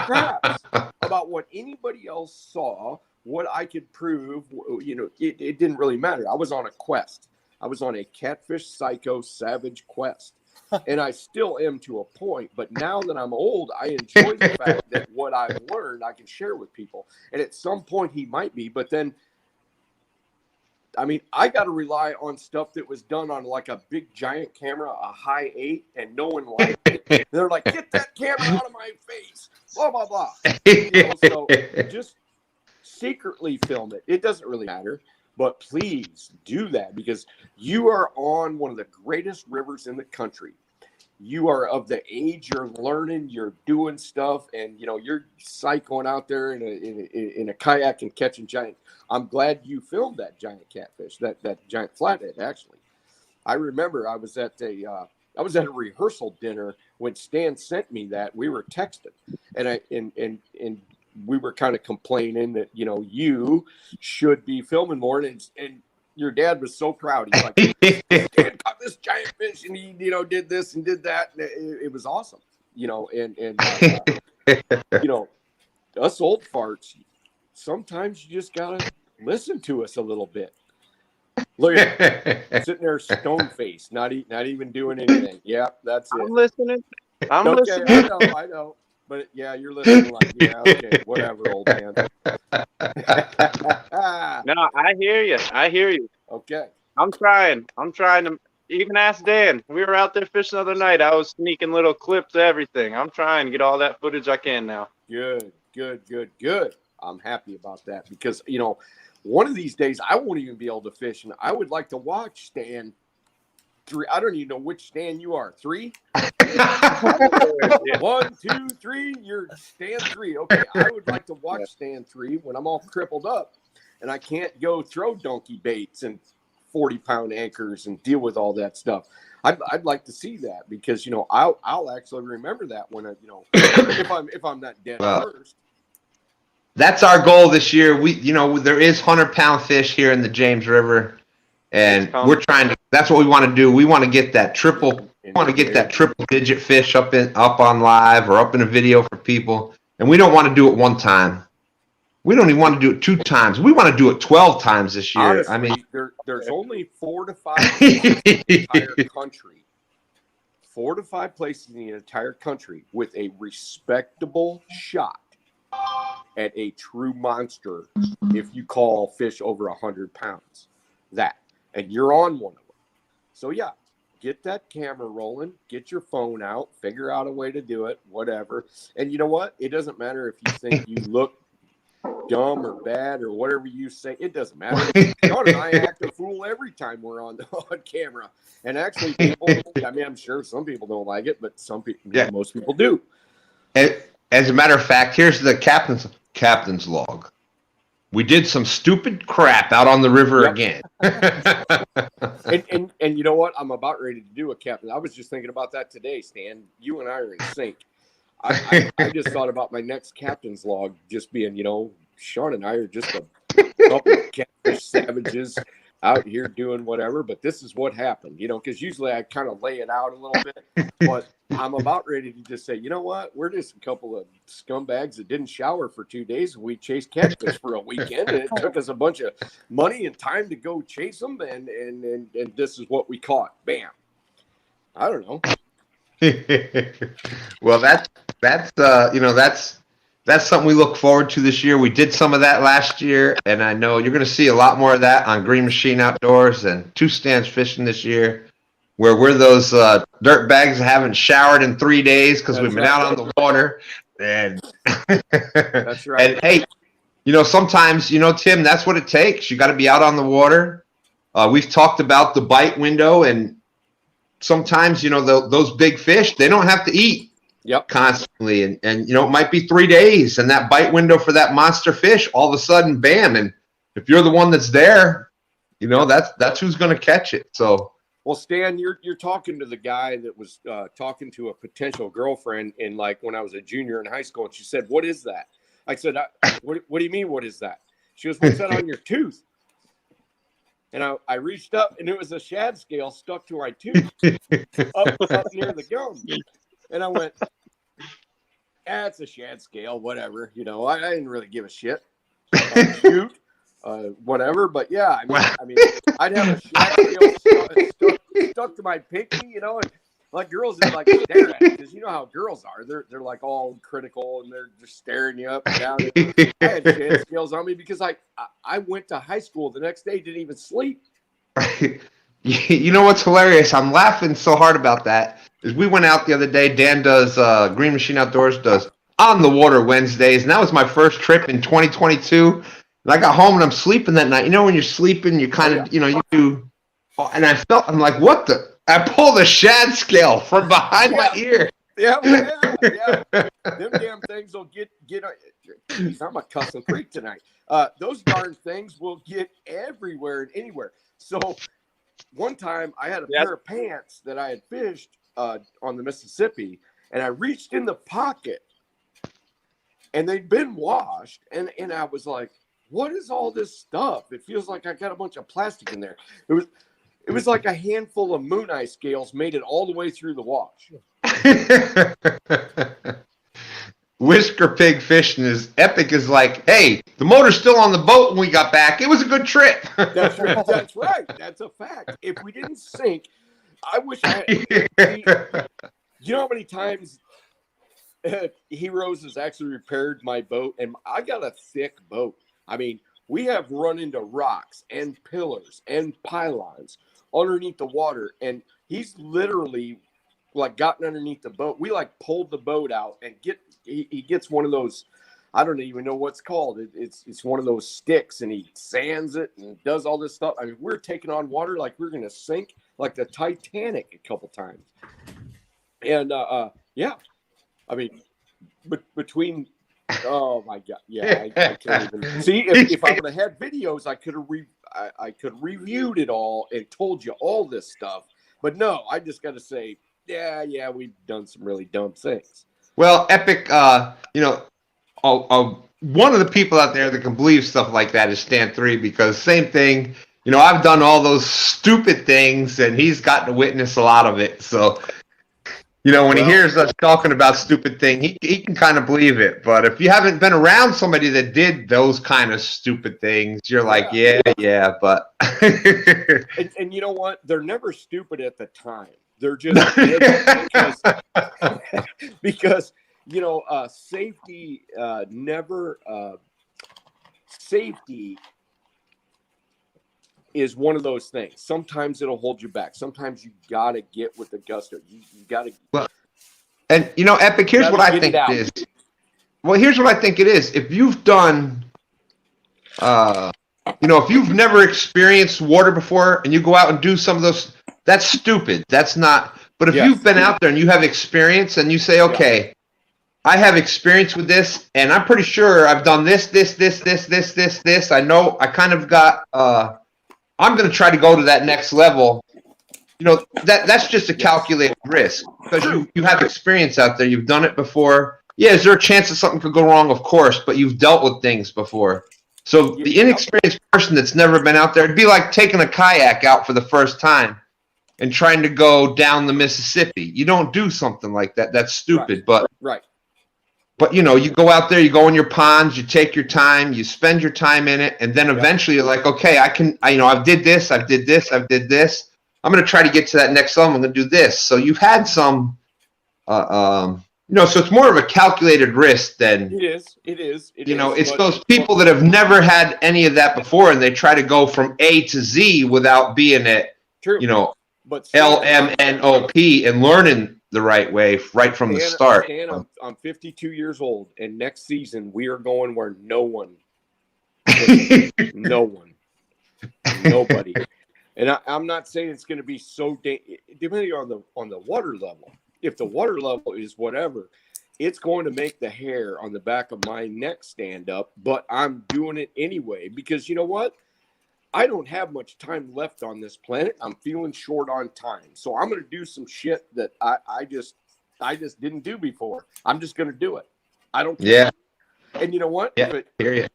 craps about what anybody else saw, what I could prove. You know, it didn't really matter. I was on a quest. I was on a catfish psycho savage quest. And I still am to a point. But now that I'm old, I enjoy the fact that what I've learned, I can share with people. And at some point he might be. But then I mean, I got to rely on stuff that was done on like a big giant camera, a high 8, and no one liked it. They're like, get that camera out of my face, blah, blah, blah. So just secretly film it. It doesn't really matter, but please do that because you are on one of the greatest rivers in the country. You are of the age, you're learning, you're doing stuff, and you're cycling out there in a kayak and catching giant. I'm glad you filmed that giant catfish, that giant flathead. Actually, I remember I was at a rehearsal dinner when Stan sent me that. We were texting, and we were kind of complaining that you should be filming more, and your dad was so proud. He's like, Stan caught this giant fish, and he did this and did that, and it was awesome. Us old farts, sometimes you just gotta listen to us a little bit. Look at sitting there stone faced, not even doing anything. Yeah, that's it. I'm listening. Listening. I know. But yeah, you're listening like, yeah, okay, whatever, old man. No, I hear you. Okay. I'm trying to. You can ask Dan. We were out there fishing the other night. I was sneaking little clips of everything. I'm trying to get all that footage I can now. Good. I'm happy about that because, one of these days I won't even be able to fish, and I would like to watch Stan 3. I don't even know which Stan you are. 3? 1, 2, 3. You're Stan 3. Okay, I would like to watch Stan 3 when I'm all crippled up and I can't go throw donkey baits and 40-pound anchors and deal with all that stuff. I'd like to see that because I'll actually remember that when if I'm not dead first. That's our goal this year. There is 100-pound fish here in the James River, and we're trying to. That's what we want to do. We want to get that triple. We want to get that triple-digit fish up on live or up in a video for people, and we don't want to do it one time. We don't even want to do it 2 times. We want to do it 12 times this year. Honestly, I mean, there's only 4 to 5 places in the entire country. 4 to 5 places in the entire country with a respectable shot at a true monster. If you call fish over 100 pounds, and you're on one of them. So yeah, get that camera rolling, get your phone out, figure out a way to do it, whatever. And you know what? It doesn't matter if you think you look dumb or bad or whatever you say. It doesn't matter. Sean and I act a fool every time we're on camera. And actually, people, I mean, I'm sure some people don't like it, but some people, most people do. As a matter of fact, here's the captain's log. We did some stupid crap out on the river again. and you know what? I'm about ready to do a captain. I was just thinking about that today, Stan. You and I are in sync. I just thought about my next captain's log just being, Sean and I are just a couple of catfish savages out here doing whatever, but this is what happened, because usually I kind of lay it out a little bit, but I'm about ready to just say, you know what, we're just a couple of scumbags that didn't shower for 2 days, and we chased catfish for a weekend, and it took us a bunch of money and time to go chase them, and this is what we caught. Bam. I don't know. Well, that's something we look forward to this year. We did some of that last year, and I know you're going to see a lot more of that on Green Machine Outdoors and Two Stands Fishing this year, where we're those dirt bags that haven't showered in 3 days because we've been out on the water. And that's right. And hey, sometimes, Tim, that's what it takes. You got to be out on the water. We've talked about the bite window, and sometimes, those big fish, they don't have to eat constantly. And it might be 3 days, and that bite window for that monster fish, all of a sudden, bam. And if you're the one that's there, that's who's going to catch it. So, well, Stan, you're talking to the guy that was talking to a potential girlfriend when I was a junior in high school, and she said, "What is that?" I said, what do you mean, what is that? She goes, "What's that on your tooth?" And I reached up, and it was a shad scale stuck to my tooth up near the gum. And I went, it's a shad scale, whatever. I didn't really give a shit. Shoot, whatever. But yeah, I mean, I'd have a shad scale stuck to my pinky, like girls that like stare at, because you know how girls are. They're like all critical and they're just staring you up and down. I had shit scales on me because I went to high school the next day, didn't even sleep. You know what's hilarious? I'm laughing so hard about that. Is we went out the other day. Dan does Green Machine Outdoors does on the water Wednesdays, and that was my first trip in 2022. And I got home and I'm sleeping that night. You know when you're sleeping, you kind of you do. And I'm like, what the? I pulled a shad scale from behind my ear. Yeah. Them damn things will get. Geez, I'm a cussing freak tonight. Those darn things will get everywhere and anywhere. So one time I had a pair of pants that I had fished on the Mississippi, and I reached in the pocket, and they'd been washed, and I was like, what is all this stuff? It feels like I got a bunch of plastic in there. It was like a handful of moon eye scales made it all the way through the wash. Whisker Pig Fishing is epic. Is like, hey, the motor's still on the boat when we got back. It was a good trip. That's right. That's right. That's a fact. If we didn't sink, I wish I had. You know how many times Heroes has actually repaired my boat, and I got a thick boat. I mean, we have run into rocks and pillars and pylons underneath the water, and he's literally like gotten underneath the boat. We like pulled the boat out and he gets one of those, I don't even know what's called. It's one of those sticks, and he sands it and does all this stuff. I mean, we're taking on water like we're gonna sink, like the Titanic a couple times. And yeah, I mean, between oh my god, yeah, I can't even see. If I would have had videos, I could have reviewed it all and told you all this stuff. But no, I just got to say, yeah, we've done some really dumb things. Well, epic. One of the people out there that can believe stuff like that is Stan 3, because same thing. I've done all those stupid things, and he's gotten to witness a lot of it. So. When he hears us talking about stupid thing, he can kind of believe it. But if you haven't been around somebody that did those kind of stupid things, you're like, yeah, but. and you know what? They're never stupid at the time. They're just because safety safety is one of those things. Sometimes it'll hold you back. Sometimes you gotta get with the gusto. You gotta. Well, and Epic. Here's what I think it is. Well, here's what I think it is. If you've done, if you've never experienced water before and you go out and do some of those, that's stupid. That's not. But if you've been out there and you have experience and you say, okay, I have experience with this, and I'm pretty sure I've done this. I know I kind of got. I'm going to try to go to that next level. That's just a calculated risk, because you have experience out there. You've done it before. Yeah, is there a chance that something could go wrong? Of course, but you've dealt with things before. So the inexperienced person that's never been out there, it'd be like taking a kayak out for the first time and trying to go down the Mississippi. You don't do something like that. That's stupid. Right. But you go out there, you go in your ponds, you take your time, you spend your time in it, and then eventually you're like, okay, I've did this. I'm going to try to get to that next level. I'm going to do this. So you've had some, so it's more of a calculated risk than it is. It's those people that have never had any of that before, and they try to go from A to Z without being at, but LMNOP and learning the right way right from the start. Stan, I'm 52 years old, and next season we are going where nobody. And I'm not saying it's going to be so depending on the water level. If the water level is whatever, it's going to make the hair on the back of my neck stand up. But I'm doing it anyway, because you know what? I don't have much time left on this planet. I'm feeling short on time. So I'm going to do some shit that I just didn't do before. I'm just going to do it. I don't care. Yeah. And you know what? Yeah,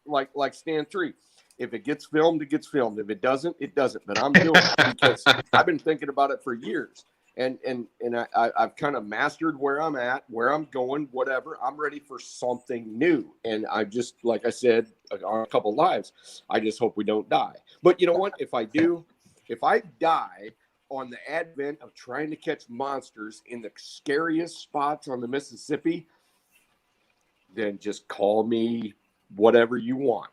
like Stan 3, if it gets filmed, it gets filmed. If it doesn't, it doesn't. But I'm doing it because I've been thinking about it for years. And I've kind of mastered where I'm at, where I'm going, whatever. I'm ready for something new. And I just, like I said on a couple lives, I just hope we don't die. But you know what? If I die on the advent of trying to catch monsters in the scariest spots on the Mississippi, then just call me whatever you want.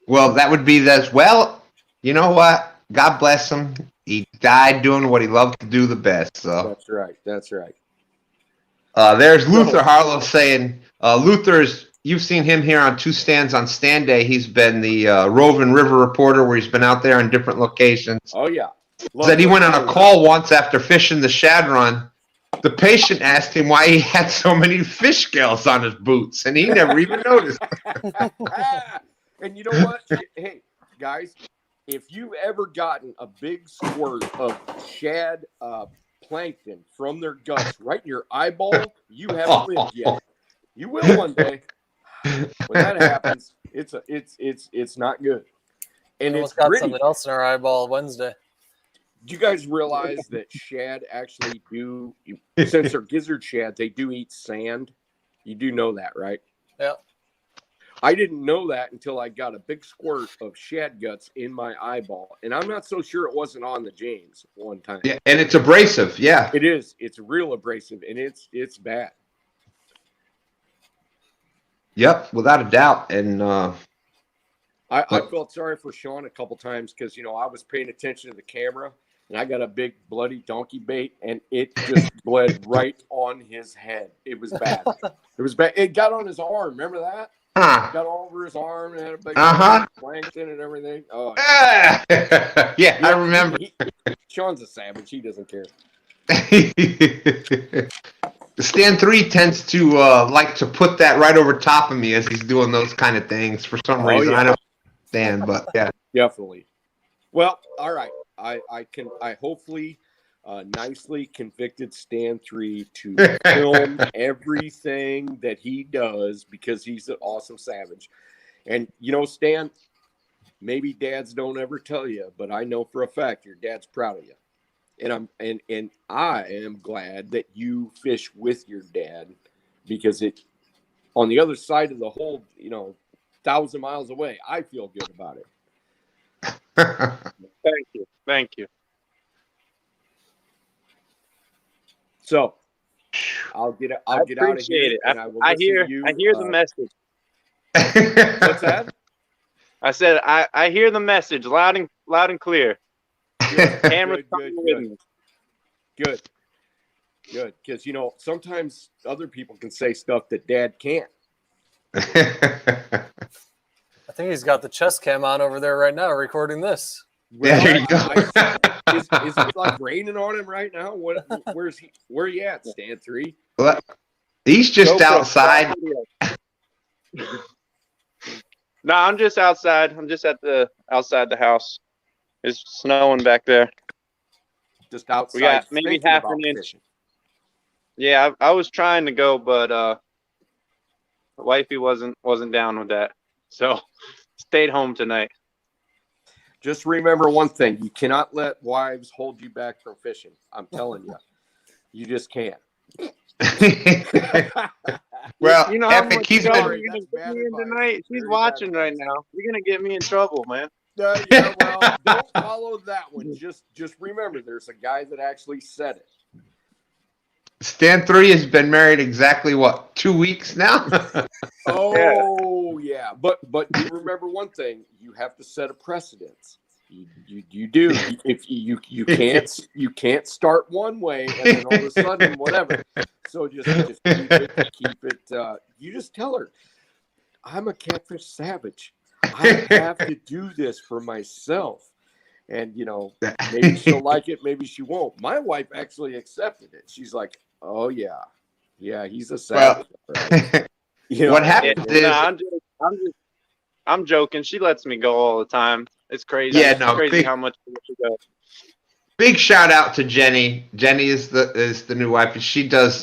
Well, that would be this. Well, you know what? God bless him. He died doing what he loved to do the best. So That's right. That's right. there's Luther Harlow saying, Luther's, you've seen him here on Two Stands on Stand Day. He's been the roving river reporter where he's been out there in different locations. Oh, yeah. Said he went on a call once after fishing the shad run. The patient asked him why he had so many fish scales on his boots, and he never even noticed. And you know what? Hey, guys, if you've ever gotten a big squirt of shad plankton from their guts right in your eyeball, you haven't lived yet. You will one day. When that happens, it's not good. And it's got gritty. something else in our eyeball Wednesday. Do you guys realize that shad actually do, since they're gizzard shad, they do eat sand? You do know that, right? Yeah. I didn't know that until I got a big squirt of shad guts in my eyeball. And I'm not so sure it wasn't on the James one time. Yeah, and it's abrasive. Yeah. It is. It's real abrasive, and it's bad. Yep, without a doubt. And I felt sorry for Sean a couple times because, you know, I was paying attention to the camera, and I got a big bloody donkey bait, and it just bled right on his head. It was bad. It was bad. It got on his arm. Remember that? Got all over his arm and had a big plankton and everything. Oh, yeah, I remember. Sean's a savage. He doesn't care. Stan 3 tends to like to put that right over top of me as he's doing those kind of things for some reason. Yeah. I don't understand, but yeah. Definitely. Well, all right. I hopefully nicely convicted Stan 3 to film everything that he does because he's an awesome savage. And, you know, Stan, maybe dads don't ever tell you, but I know for a fact your dad's proud of you. And I am glad that you fish with your dad because it on the other side of the whole, 1,000 miles away, I feel good about it. Thank you. So I'll get out of here. It. And I will I hear the message. What's that? I said I hear the message loud and clear. Good. Because, sometimes other people can say stuff that dad can't. I think he's got the chest cam on over there right now recording this. Well, there you go. Is it like raining on him right now? Where's he? Where you at, Stan 3? Well, he's just outside. No, I'm just outside. I'm just outside the house. It's snowing back there. Just outside. We got maybe half an inch. Fishing. Yeah, I was trying to go, but wifey wasn't down with that, so stayed home tonight. Just remember one thing: you cannot let wives hold you back from fishing. I'm telling you, you just can't. Well, how much he's you're gonna get me in tonight. She's watching right now. You're gonna get me in trouble, man. Yeah, well, don't follow that one. Just remember, there's a guy that actually said it. Stan 3 has been married exactly 2 weeks now? Oh yeah, but you remember one thing: you have to set a precedence. You do. If you can't start one way and then all of a sudden whatever. So just keep it. You just tell her, I'm a catfish savage. I have to do this for myself. And, maybe she'll like it, maybe she won't. My wife actually accepted it. She's like, oh, yeah, he's a savage. Well, right. What happens is... I'm joking. She lets me go all the time. It's crazy. Yeah, it's crazy how much she does. Big shout out to Jenny. Jenny is the new wife, and she does...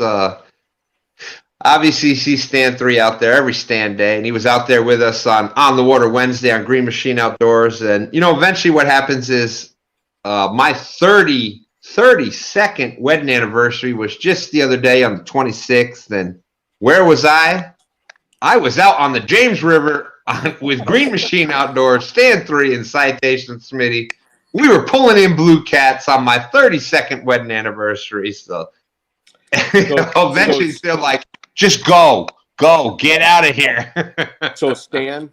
Obviously, sees Stan 3 out there every stand day, and he was out there with us on the Water Wednesday on Green Machine Outdoors. And, eventually what happens is my 32nd wedding anniversary was just the other day on the 26th. And where was I? I was out on the James River with Green Machine Outdoors, Stand 3, and Citation Smitty. We were pulling in blue cats on my 32nd wedding anniversary. So eventually they're like, just go, get out of here. So Stan,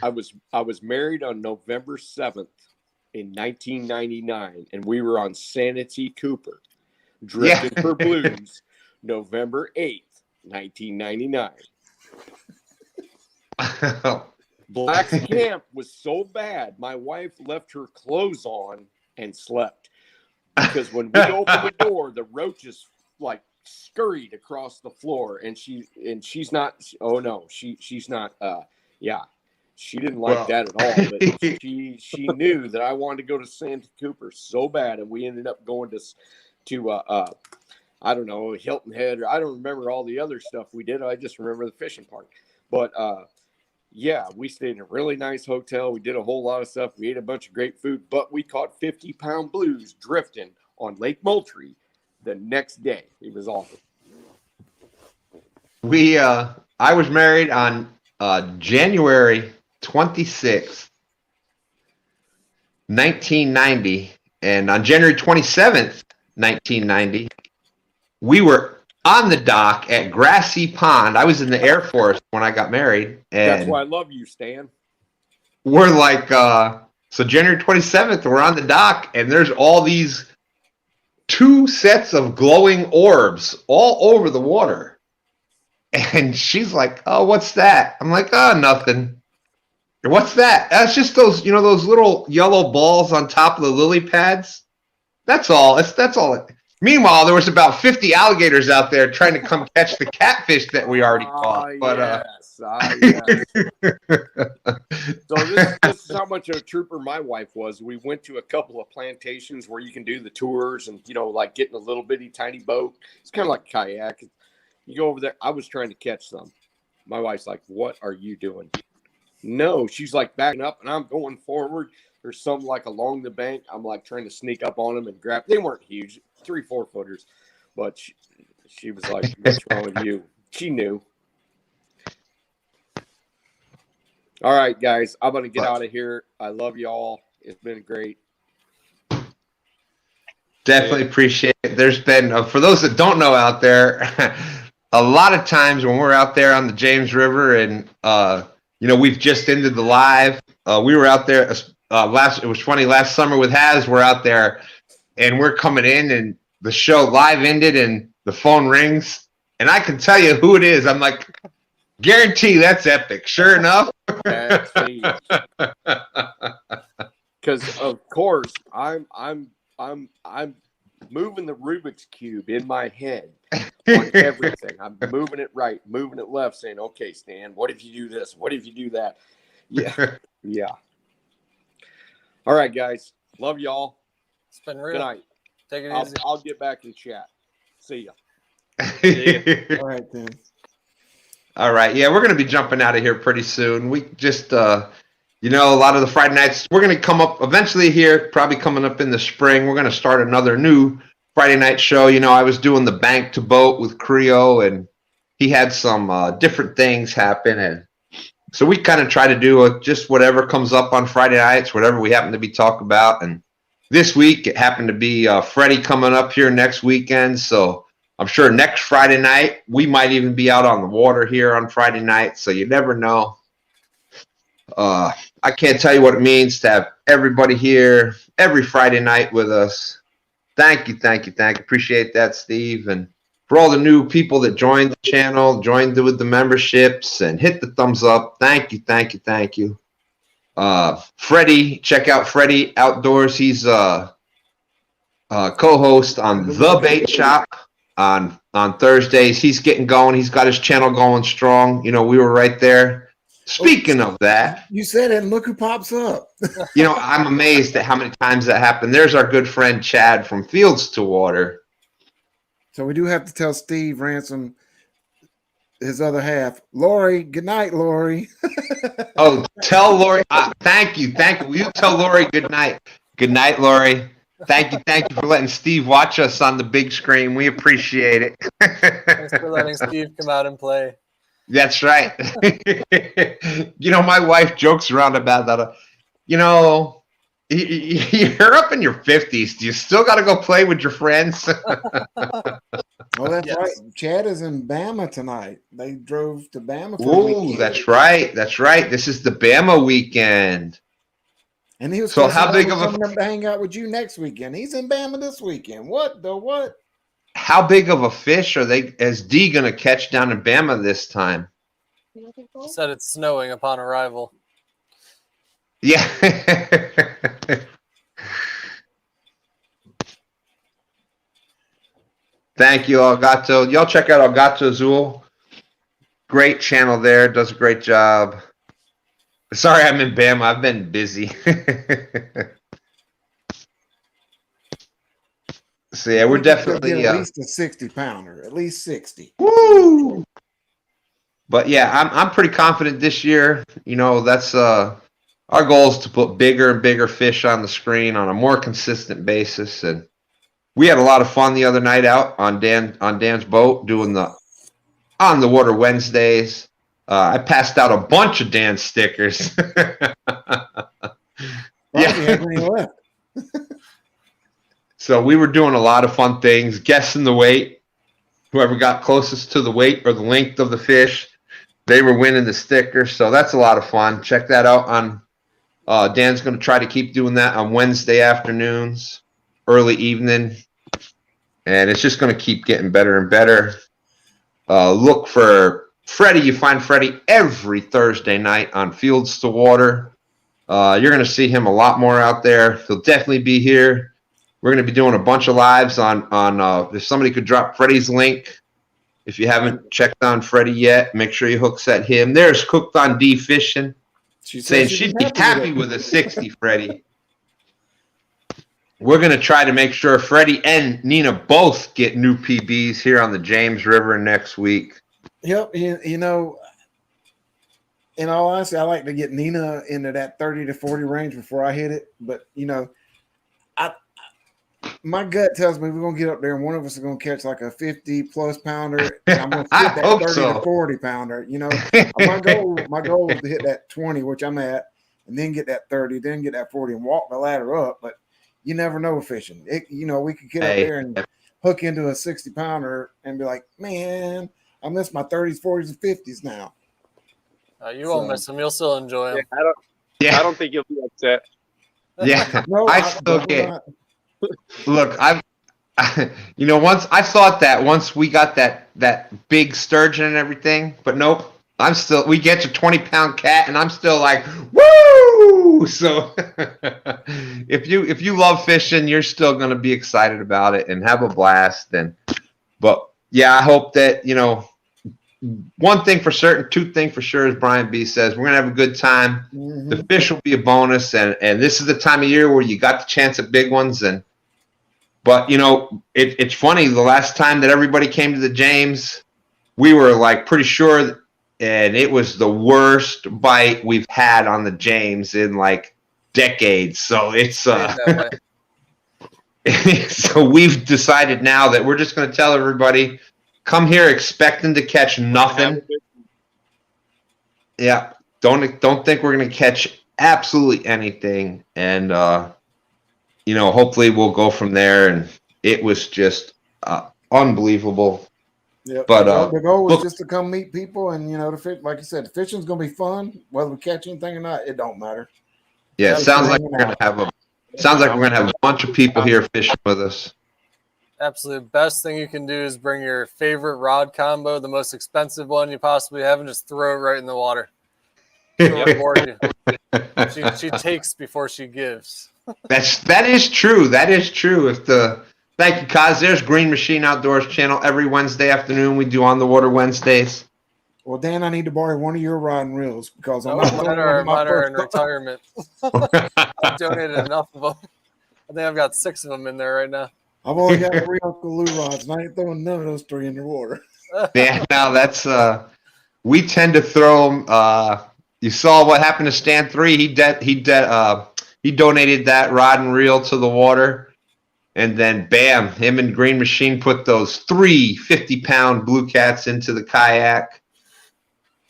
I was married on November 7th in 1999, and we were on Sanity Cooper, drifting for blues, November 8th, 1999. Black's camp was so bad, my wife left her clothes on and slept. Because when we opened the door, the roaches like scurried across the floor, and she's not. Oh no, she's not. She didn't like that at all. But she knew that I wanted to go to Santa Cooper so bad, and we ended up going to I don't know, Hilton Head, or I don't remember all the other stuff we did. I just remember the fishing part. But yeah, we stayed in a really nice hotel. We did a whole lot of stuff. We ate a bunch of great food, but we caught 50-pound blues drifting on Lake Moultrie the next day. It was awesome. I was married on January 26th, 1990, and on January 27th, 1990, we were on the dock at Grassy Pond. I was in the Air Force when I got married. And that's why I love you, Stan. We're like, so January 27th, we're on the dock, and there's all these 2 sets of glowing orbs all over the water. And she's like, oh, what's that? I'm like, oh, nothing. What's that? That's just those, those little yellow balls on top of the lily pads. That's all. That's all. Meanwhile, there was about 50 alligators out there trying to come catch the catfish that we already caught. But yes. So this is how much of a trooper my wife was. We went to a couple of plantations where you can do the tours and, like getting a little bitty tiny boat. It's kind of like a kayak. You go over there. I was trying to catch some. My wife's like, what are you doing? No, she's like backing up and I'm going forward. There's some like along the bank. I'm like trying to sneak up on them and grab. They weren't huge, 3-4 footers, but she was like, what's wrong with you? She knew. All right, guys, I'm going to get out of here. I love you all. It's been great. Definitely appreciate it. There's been, for those that don't know out there, a lot of times when we're out there on the James River and, we've just ended the live. We were out there it was funny, last summer with Haz, we're out there and we're coming in and the show live ended and the phone rings and I can tell you who it is. I'm like, guarantee that's epic. Sure enough. Because of course I'm moving the Rubik's Cube in my head on everything. I'm moving it right, moving it left, saying, okay, Stan, what if you do this? What if you do that? Yeah. Yeah. All right, guys. Love y'all. It's been real. Good night. Take it easy. I'll get back in chat. See ya. All right, then. All right. Yeah, we're going to be jumping out of here pretty soon. We just, a lot of the Friday nights, we're going to come up eventually here, probably coming up in the spring. We're going to start another new Friday night show. I was doing the bank to boat with Creo, and he had some different things happen. And so we kind of try to do just whatever comes up on Friday nights, whatever we happen to be talking about. And this week, it happened to be Freddie coming up here next weekend. So I'm sure next Friday night, we might even be out on the water here on Friday night. So you never know. I can't tell you what it means to have everybody here every Friday night with us. Thank you. Appreciate that, Steve. And for all the new people that joined the channel, with the memberships and hit the thumbs up. Thank you. Freddie, check out Freddie Outdoors. He's co-host on The Bait Shop on Thursdays. He's getting going. He's got his channel going strong. We were right there. Speaking of that, you said it, and look who pops up. I'm amazed at how many times that happened. There's our good friend Chad from Fields to Water. So we do have to tell Steve Ransom, his other half, Lori. Good night, Lori. Oh, tell Lori. Thank you. Will you tell Lori good night? Good night, Lori. Thank you for letting Steve watch us on the big screen. We appreciate it. Thanks for letting Steve come out and play. That's right. My wife jokes around about that. You're up in your 50s. Do you still got to go play with your friends? Oh, that's Yes. right. Chad is in Bama tonight. They drove to Bama for a Ooh, weekend. that's right. That's right. This is the Bama weekend. And he was So how big of coming up to hang out with you next weekend. He's in Bama this weekend. What the what? How big of a fish is D going to catch down in Bama this time? He said it's snowing upon arrival. Yeah. Thank you, Elgato. Y'all check out Elgato Azul. Great channel there. Does a great job. Sorry, I'm in Bama. I've been busy. So yeah, we're definitely at least a 60-pounder. At least 60. Woo! But yeah, I'm pretty confident this year. That's our goal is to put bigger and bigger fish on the screen on a more consistent basis. And we had a lot of fun the other night out on Dan's boat doing the On the Water Wednesdays. I passed out a bunch of Dan's stickers. Yeah. So we were doing a lot of fun things, guessing the weight. Whoever got closest to the weight or the length of the fish, they were winning the sticker. So that's a lot of fun. Check that out on Dan's going to try to keep doing that on Wednesday afternoons, early evening. And it's just going to keep getting better and better. Look for Freddie. You find Freddie every Thursday night on Fields to Water. You're going to see him a lot more out there. He'll definitely be here. We're going to be doing a bunch of lives on if somebody could drop Freddie's link. If you haven't checked on Freddie yet, make sure you hook set him. There's Cooked on D Fishing, saying she'd be happy with a 60, Freddie. We're going to try to make sure Freddie and Nina both get new PBs here on the James River next week. Yep. In all honesty, I like to get Nina into that 30 to 40 range before I hit it. But, my gut tells me we're going to get up there and one of us is going to catch like a 50-plus pounder. And I'm going to hit that 30 to 40 pounder. My goal is to hit that 20, which I'm at, and then get that 30, then get that 40 and walk the ladder up. But you never know fishing. We could get up there and hook into a 60-pounder and be like, man, I miss my 30s, 40s, and 50s now. You won't miss them. You'll still enjoy them. I don't think you'll be upset. Yeah, No, I still get. Look, once I thought that once we got that big sturgeon and everything, but nope. We get to 20-pound cat, and I'm still like, woo! So if you love fishing, you're still going to be excited about it and have a blast. But yeah, I hope that one thing for certain, two things for sure, as Brian B says, we're going to have a good time. Mm-hmm. The fish will be a bonus, and this is the time of year where you got the chance at big ones. But it's funny. The last time that everybody came to the James, we were like pretty sure, and it was the worst bite we've had on the James in like decades. So it's so we've decided now that we're just going to tell everybody, come here expecting to catch nothing. Yeah, don't think we're going to catch absolutely anything, and hopefully we'll go from there. And it was just unbelievable. Yeah, but the goal was just to come meet people, and the fish, like you said, the fishing's going to be fun. Whether we catch anything or not, it don't matter. Yeah, it sounds like we're going to have a bunch of people here fishing with us. Absolute best thing you can do is bring your favorite rod combo, the most expensive one you possibly have, and just throw it right in the water. She'll reward you. She takes before she gives. That is true. That is true. Thank you, Kaz. There's Green Machine Outdoors channel every Wednesday afternoon. We do On the Water Wednesdays. Well, Dan, I need to borrow one of your rod and reels because I'm mine are in retirement. I've donated enough of them. I think I've got 6 of them in there right now. I've only got 3 Uncle Lou rods, and I ain't throwing none of those 3 in the water. Yeah, no, that's we tend to throw them. You saw what happened to Stan 3. He donated that rod and reel to the water, and then bam, him and Green Machine put those 3 50-pound blue cats into the kayak.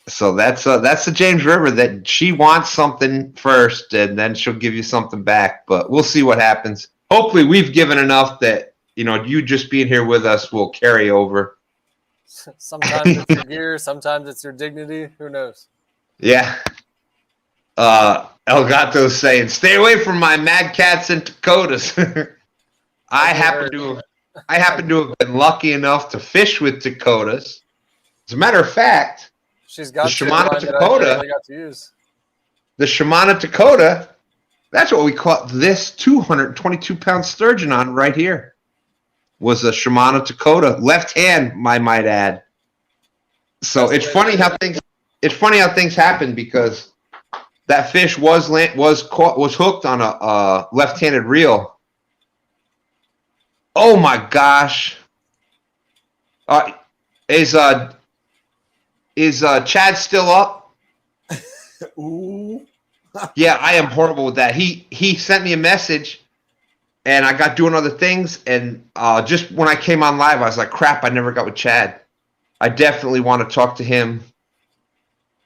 So that's the James River that she wants something first, and then she'll give you something back. But we'll see what happens. Hopefully, we've given enough that you just being here with us will carry over. Sometimes it's your gear, sometimes it's your dignity. Who knows? Yeah. Elgato's saying, "Stay away from my Mad Cats and Dakotas." I happen to have been lucky enough to fish with Dakotas. As a matter of fact, She's got the Shimano that I Dakota. barely got to use. The Shimano Dakota, that's what we caught this 222-pound sturgeon on right here. Was a Shimano Dakota, left hand, I might add. So it's funny how things happen, because that fish was hooked on a left-handed reel. Oh my gosh! Is Chad still up? Ooh. Yeah, I am horrible with that. He sent me a message, and I got doing other things, and just when I came on live, I was like, crap, I never got with Chad. I definitely want to talk to him.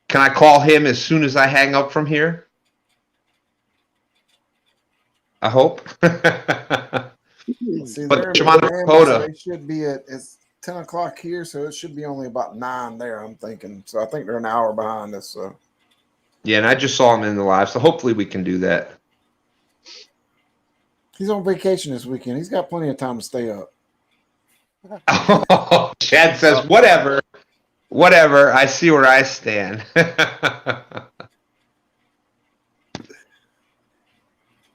Can I call him as soon as I hang up from here? I hope. See, But they're in Shimano Miami, Dakota. so they should be it's 10 o'clock here, so it should be only about 9 there, I'm thinking. So I think they're an hour behind us. So Yeah, and I just saw him in the live, so hopefully we can do that. he's on vacation this weekend. He's got plenty of time to stay up. Chad says, whatever. I see where I stand.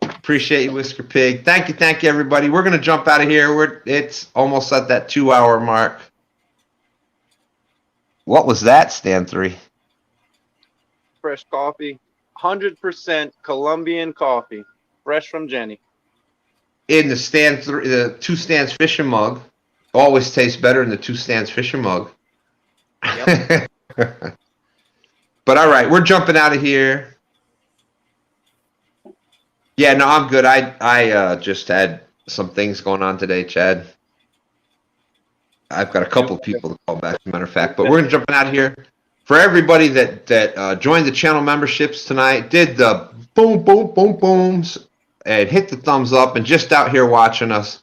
Appreciate you, Whisker Pig. Thank you, everybody. We're going to jump out of here. It's almost at that 2-hour mark. What was that, Stan 3? Fresh coffee, 100% Colombian coffee, fresh from Jenny. In the Stan 3, the 2 Stans fishing mug. Always tastes better in the 2 Stans fishing mug. Yep. But all right, we're jumping out of here. Yeah, no, I'm good. I just had some things going on today, Chad. I've got a couple of people to call back, as a matter of fact. But we're jumping out of here. For everybody that joined the channel memberships tonight, did the boom, boom, boom, booms, and hit the thumbs up, and just out here watching us,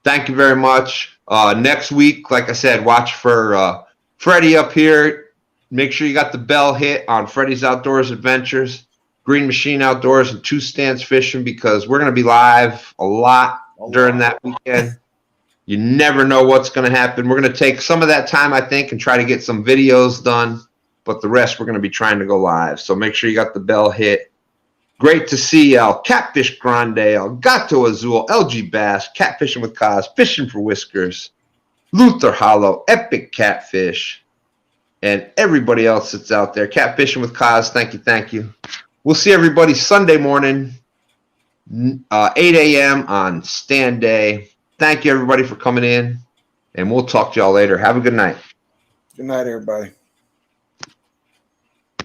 thank you very much. Next week, like I said, watch for Freddie up here. Make sure you got the bell hit on Freddie's Outdoors Adventures, Green Machine Outdoors, and 2 Stans Fishing, because we're going to be live a lot during that weekend. You never know what's going to happen. We're going to take some of that time, I think, and try to get some videos done, but the rest we're going to be trying to go live. So make sure you got the bell hit. Great to see El Catfish Grande, El Gato Azul, LG Bass, Catfishing with Kaz, Fishing for Whiskers, Luther Hollow, Epic Catfish, and everybody else that's out there. Catfishing with Kaz, thank you. We'll see everybody Sunday morning, 8 a.m. on Stand Day. Thank you, everybody, for coming in, and we'll talk to y'all later. Have a good night. Good night, everybody.